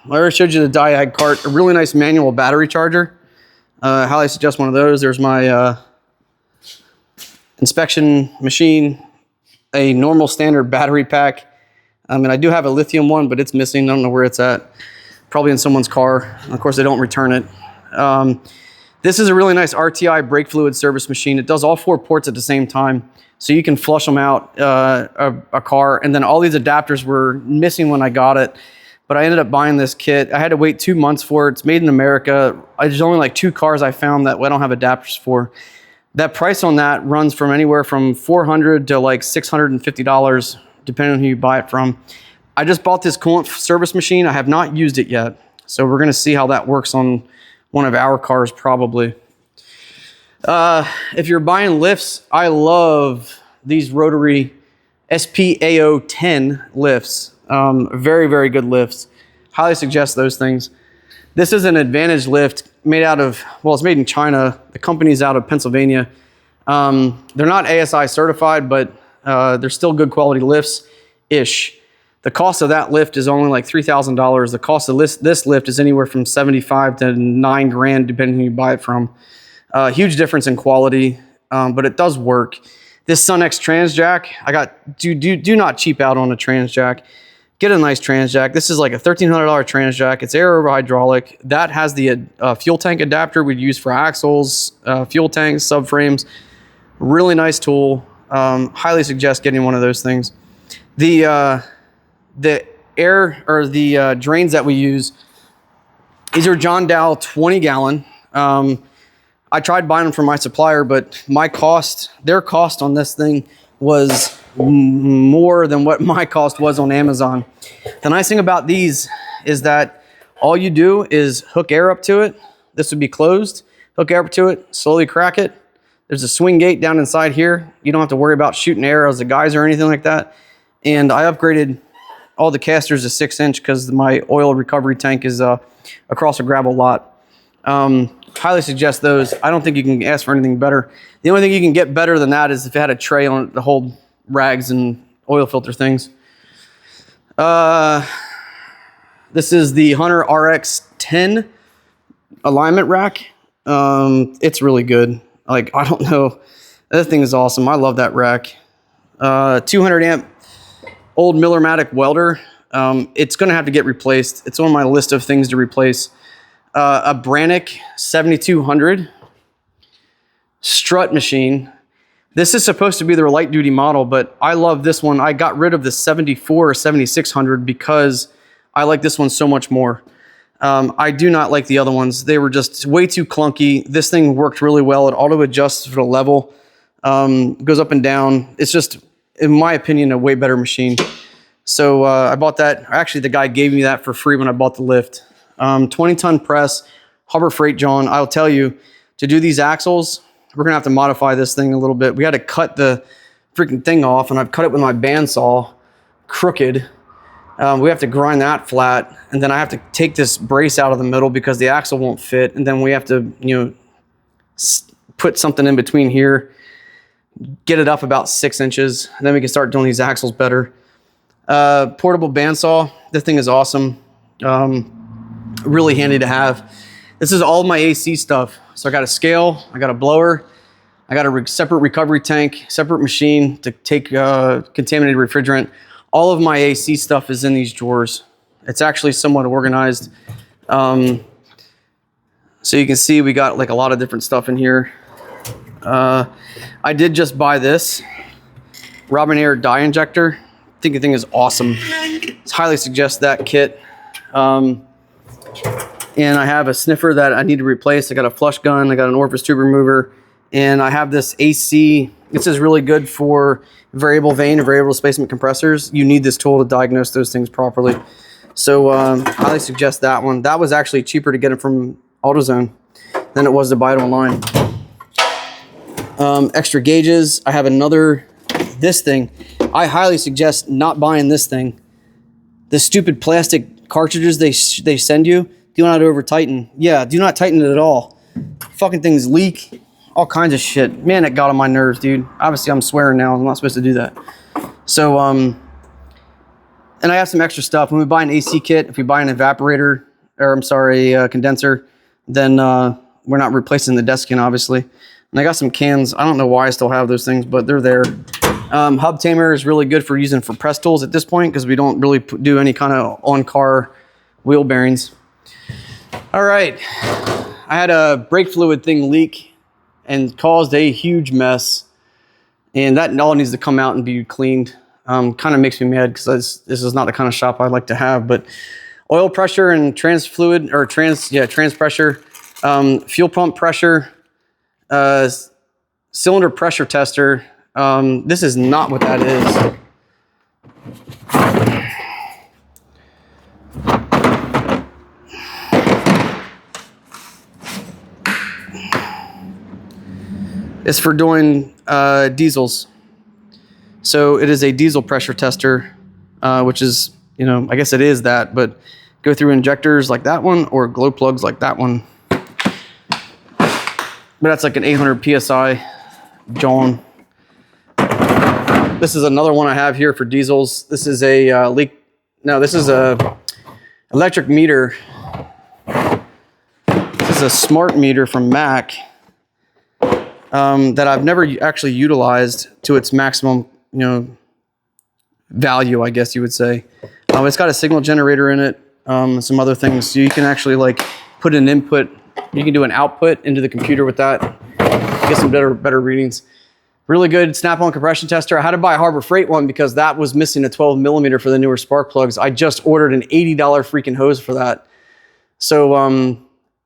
I already showed you the Diag cart, a really nice manual battery charger. Highly suggest one of those. There's my inspection machine, a normal standard battery pack. And I do have a lithium one, but it's missing. I don't know where it's at. Probably in someone's car. Of course, they don't return it. This is a really nice RTI brake fluid service machine. It does all 4 ports at the same time. So you can flush them out a car. And then all these adapters were missing when I got it. But I ended up buying this kit. I had to wait 2 months for it. It's made in America. There's only like 2 cars I found that I don't have adapters for. That price on that runs from anywhere from $400 to like $650, depending on who you buy it from. I just bought this coolant service machine. I have not used it yet. So we're gonna see how that works on one of our cars probably. If you're buying lifts, I love these rotary SPAO10 lifts. Very, very good lifts. Highly suggest those things. This is an Advantage lift made out of, well, it's made in China. The company's out of Pennsylvania. They're not ASI certified, but they're still good quality lifts-ish. The cost of that lift is only like $3,000. The cost of this lift is anywhere from 75 to 9 grand, depending on who you buy it from. Huge difference in quality, but it does work. This SunX Transjack, do not cheap out on a Transjack. Get a nice Transjack. This is like a $1,300 Transjack. It's air over hydraulic. That has the fuel tank adapter we'd use for axles, fuel tanks, subframes. Really nice tool. Highly suggest getting one of those things. The air or the drains that we use, these are John Dow 20 gallon. I tried buying them from my supplier, but their cost on this thing was more than what my cost was on Amazon. The nice thing about these is that all you do is hook air up to it. This would be closed. Hook air up to it, slowly crack it. There's a swing gate down inside here. You don't have to worry about shooting air as a geyser or anything like that. And I upgraded all the casters to 6-inch because my oil recovery tank is across a gravel lot. Highly suggest those. I don't think you can ask for anything better. The only thing you can get better than that is if it had a tray on it to hold rags and oil filter things. This is the Hunter RX10 alignment rack. It's really good. Like, I don't know. That thing is awesome. I love that rack. 200 amp old Miller-Matic welder. It's going to have to get replaced. It's on my list of things to replace. A Brannick 7200 strut machine. This is supposed to be their light duty model, but I love this one. I got rid of the 74 or 7600 because I like this one so much more. I do not like the other ones. They were just way too clunky. This thing worked really well. It auto adjusts for the level, goes up and down. It's just, in my opinion, a way better machine. So I bought that. Actually, the guy gave me that for free when I bought the lift. 20-ton press, Harbor Freight John. I'll tell you, to do these axles, we're gonna have to modify this thing a little bit. We had to cut the freaking thing off, and I've cut it with my bandsaw, crooked. We have to grind that flat, and then I have to take this brace out of the middle because the axle won't fit, and then we have to, put something in between here, get it up about 6 inches, and then we can start doing these axles better. Portable bandsaw. This thing is awesome. Really handy to have. This is all my AC stuff. So I got a scale, I got a blower, I got a separate recovery tank, separate machine to take contaminated refrigerant. All of my AC stuff is in these drawers. It's actually somewhat organized. So you can see we got like a lot of different stuff in here. I did just buy this Robin Air dye injector. I think the thing is awesome. Highly suggest that kit. And I have a sniffer that I need to replace. I got a flush gun, I got an orifice tube remover, and I have this AC. This is really good for variable vane and variable displacement compressors. You need this tool to diagnose those things properly. So highly suggest that one. That was actually cheaper to get it from AutoZone than it was to buy it online. Extra gauges. I have this thing. I highly suggest not buying this thing. The stupid plastic cartridges they send you, do not over tighten. Yeah, do not tighten it at all. Fucking things leak, all kinds of shit. Man, it got on my nerves, dude. Obviously, I'm swearing now. I'm not supposed to do that. So, and I have some extra stuff. When we buy an AC kit, if we buy an evaporator, or I'm sorry, a condenser, then we're not replacing the desiccant, obviously. And I got some cans. I don't know why I still have those things, but they're there. Hub tamer is really good for using for press tools at this point because we don't really do any kind of on-car wheel bearings. All right, I had a brake fluid thing leak and caused a huge mess, and that all needs to come out and be cleaned. Kind of makes me mad because this is not the kind of shop I like to have. But oil pressure and trans pressure, fuel pump pressure, cylinder pressure tester. This is not what that is. It's for doing diesels. So it is a diesel pressure tester, which is, I guess it is that, but go through injectors like that one or glow plugs like that one. But that's like an 800 PSI John. This is another one I have here for diesels. This is a this is a electric meter. This is a smart meter from Mac that I've never actually utilized to its maximum, value, I guess you would say. It's got a signal generator in it, some other things. So you can actually like put an input, you can do an output into the computer with that, get some better readings. Really good snap-on compression tester. I had to buy a Harbor Freight one because that was missing a 12 millimeter for the newer spark plugs. I just ordered an $80 freaking hose for that. So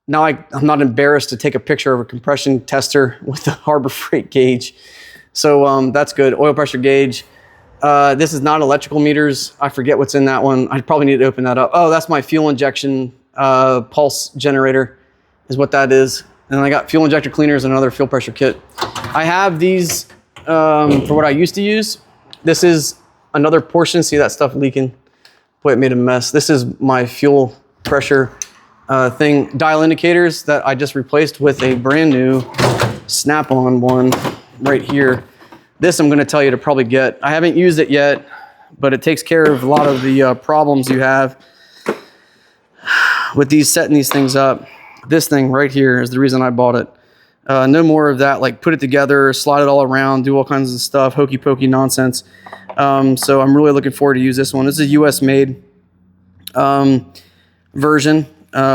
now I'm not embarrassed to take a picture of a compression tester with the Harbor Freight gauge. So that's good. Oil pressure gauge. This is not electrical meters. I forget what's in that one. I probably need to open that up. Oh, that's my fuel injection pulse generator is what that is. And I got fuel injector cleaners and another fuel pressure kit. I have these for what I used to use. This is another portion. See that stuff leaking? Boy, it made a mess. This is my fuel pressure thing. Dial indicators that I just replaced with a brand new snap-on one right here. This I'm going to tell you to probably get. I haven't used it yet, but it takes care of a lot of the problems you have with setting these things up. This thing right here is the reason I bought it. No more of that, like put it together, slide it all around, do all kinds of stuff, hokey pokey nonsense. So I'm really looking forward to use this one. This is a US made version,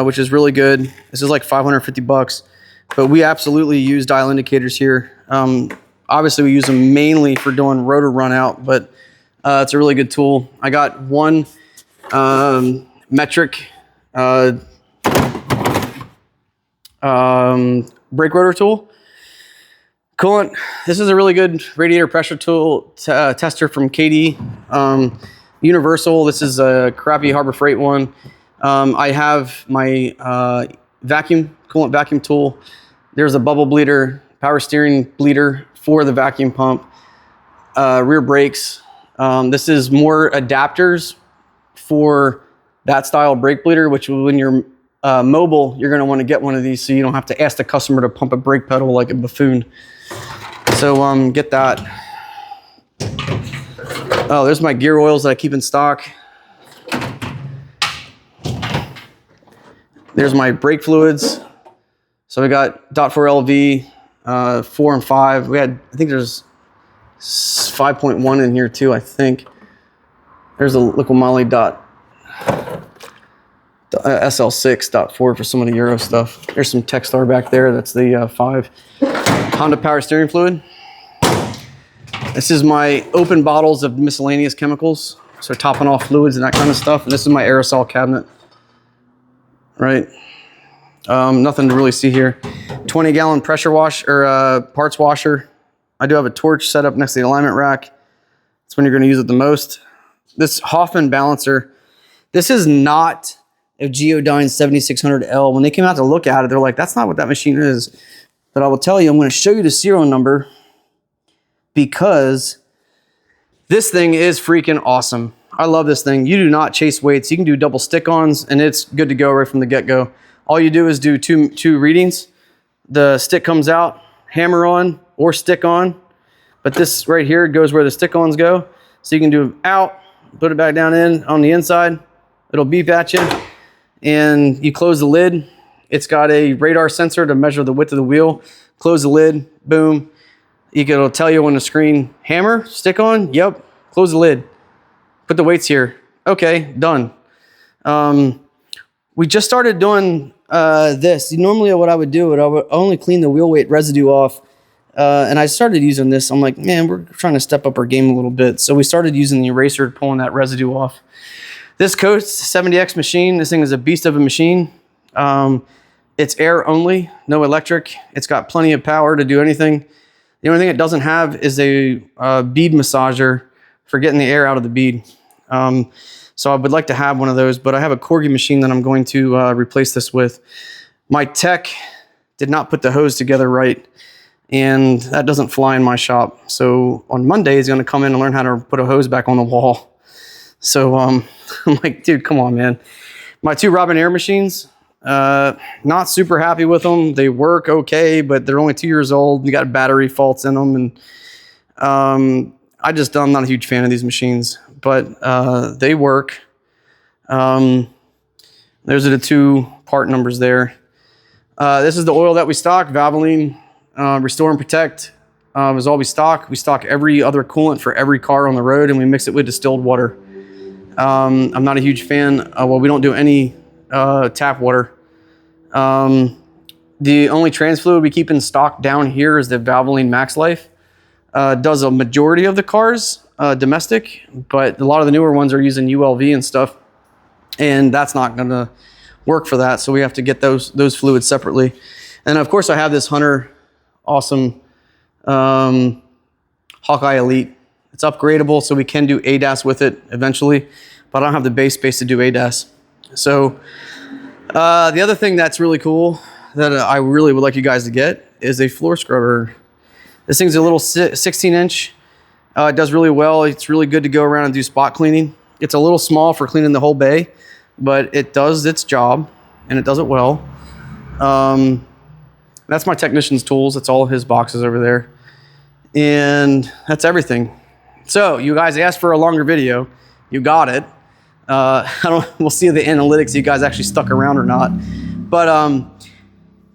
which is really good. This is like 550 bucks, but we absolutely use dial indicators here. Obviously we use them mainly for doing rotor run out, but it's a really good tool. I got one metric brake rotor tool. Coolant. This is a really good radiator pressure tool tester from KD. Universal. This is a crappy Harbor Freight one. I have my coolant vacuum tool. There's a bubble bleeder, power steering bleeder for the vacuum pump. Rear brakes. This is more adapters for that style brake bleeder, which when you're mobile, you're going to want to get one of these so you don't have to ask the customer to pump a brake pedal like a buffoon. So get that. Oh, there's my gear oils that I keep in stock. There's my brake fluids. So we got .4 LV, 4 and 5. I think there's 5.1 in here too, I think. There's a Liqui Moly SL6.4 for some of the Euro stuff. There's some Techstar back there. That's the 5. Honda Power Steering Fluid. This is my open bottles of miscellaneous chemicals. So topping off fluids and that kind of stuff. And this is my aerosol cabinet. Right. Nothing to really see here. 20-gallon pressure wash or parts washer. I do have a torch set up next to the alignment rack. That's when you're going to use it the most. This Hoffman balancer. This is not a Geodyne 7600L. When they came out to look at it, they're like, that's not what that machine is. But I will tell you, I'm going to show you the serial number because this thing is freaking awesome. I love this thing. You do not chase weights. You can do double stick-ons, and it's good to go right from the get-go. All you do is do two readings. The stick comes out, hammer on or stick on. But this right here goes where the stick-ons go. So you can do out, put it back down in on the inside. It'll beep at you. And you close the lid. It's got a radar sensor to measure the width of the wheel. Close the lid, boom. It'll tell you on the screen, hammer, stick on, yep. Close the lid. Put the weights here. Okay, done. We just started doing this. Normally what I would do, I would only clean the wheel weight residue off. And I started using this. I'm like, man, we're trying to step up our game a little bit. So we started using the eraser, pulling that residue off. This Coast 70X machine, this thing is a beast of a machine. It's air only, no electric. It's got plenty of power to do anything. The only thing it doesn't have is a bead massager for getting the air out of the bead. So I would like to have one of those, but I have a Corgi machine that I'm going to replace this with. My tech did not put the hose together right, and that doesn't fly in my shop. So on Monday, he's going to come in and learn how to put a hose back on the wall. So I'm like, dude, come on, man. My 2 Robin Air machines, not super happy with them. They work okay, but they're only 2 years old. You got battery faults in them, and I'm not a huge fan of these machines, but they work. Those are the 2 part numbers there. This is the oil that we stock, Valvoline Restore and Protect is all we stock. We stock every other coolant for every car on the road, and we mix it with distilled water. I'm not a huge fan. Well, we don't do any tap water. The only trans fluid we keep in stock down here is the Valvoline Max Life. Does a majority of the cars domestic, but a lot of the newer ones are using ULV and stuff, and that's not going to work for that. So we have to get those fluids separately. And of course, I have this Hunter awesome Hawkeye Elite. It's upgradable, so we can do ADAS with it eventually, but I don't have the base space to do ADAS. So the other thing that's really cool that I really would like you guys to get is a floor scrubber. This thing's a little 16-inch. It does really well. It's really good to go around and do spot cleaning. It's a little small for cleaning the whole bay, but it does its job, and it does it well. That's my technician's tools. That's all of his boxes over there. And that's everything. So you guys asked for a longer video. You got it. We'll see the analytics, you guys actually stuck around or not. But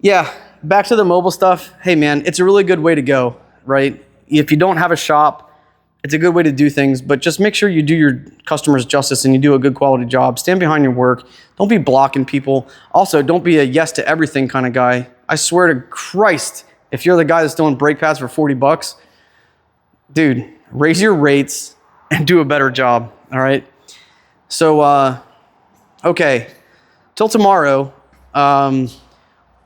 yeah, back to the mobile stuff. Hey man, it's a really good way to go, right? If you don't have a shop, it's a good way to do things, but just make sure you do your customers justice and you do a good quality job. Stand behind your work. Don't be blocking people. Also, don't be a yes to everything kind of guy. I swear to Christ, if you're the guy that's doing brake pads for 40 bucks, dude, raise your rates and do a better job, all right? So, okay, till tomorrow,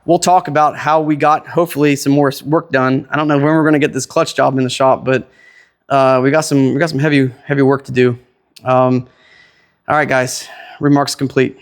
we'll talk about how we got, hopefully, some more work done. I don't know when we're going to get this clutch job in the shop, but we got some heavy work to do. All right, guys, remarks complete.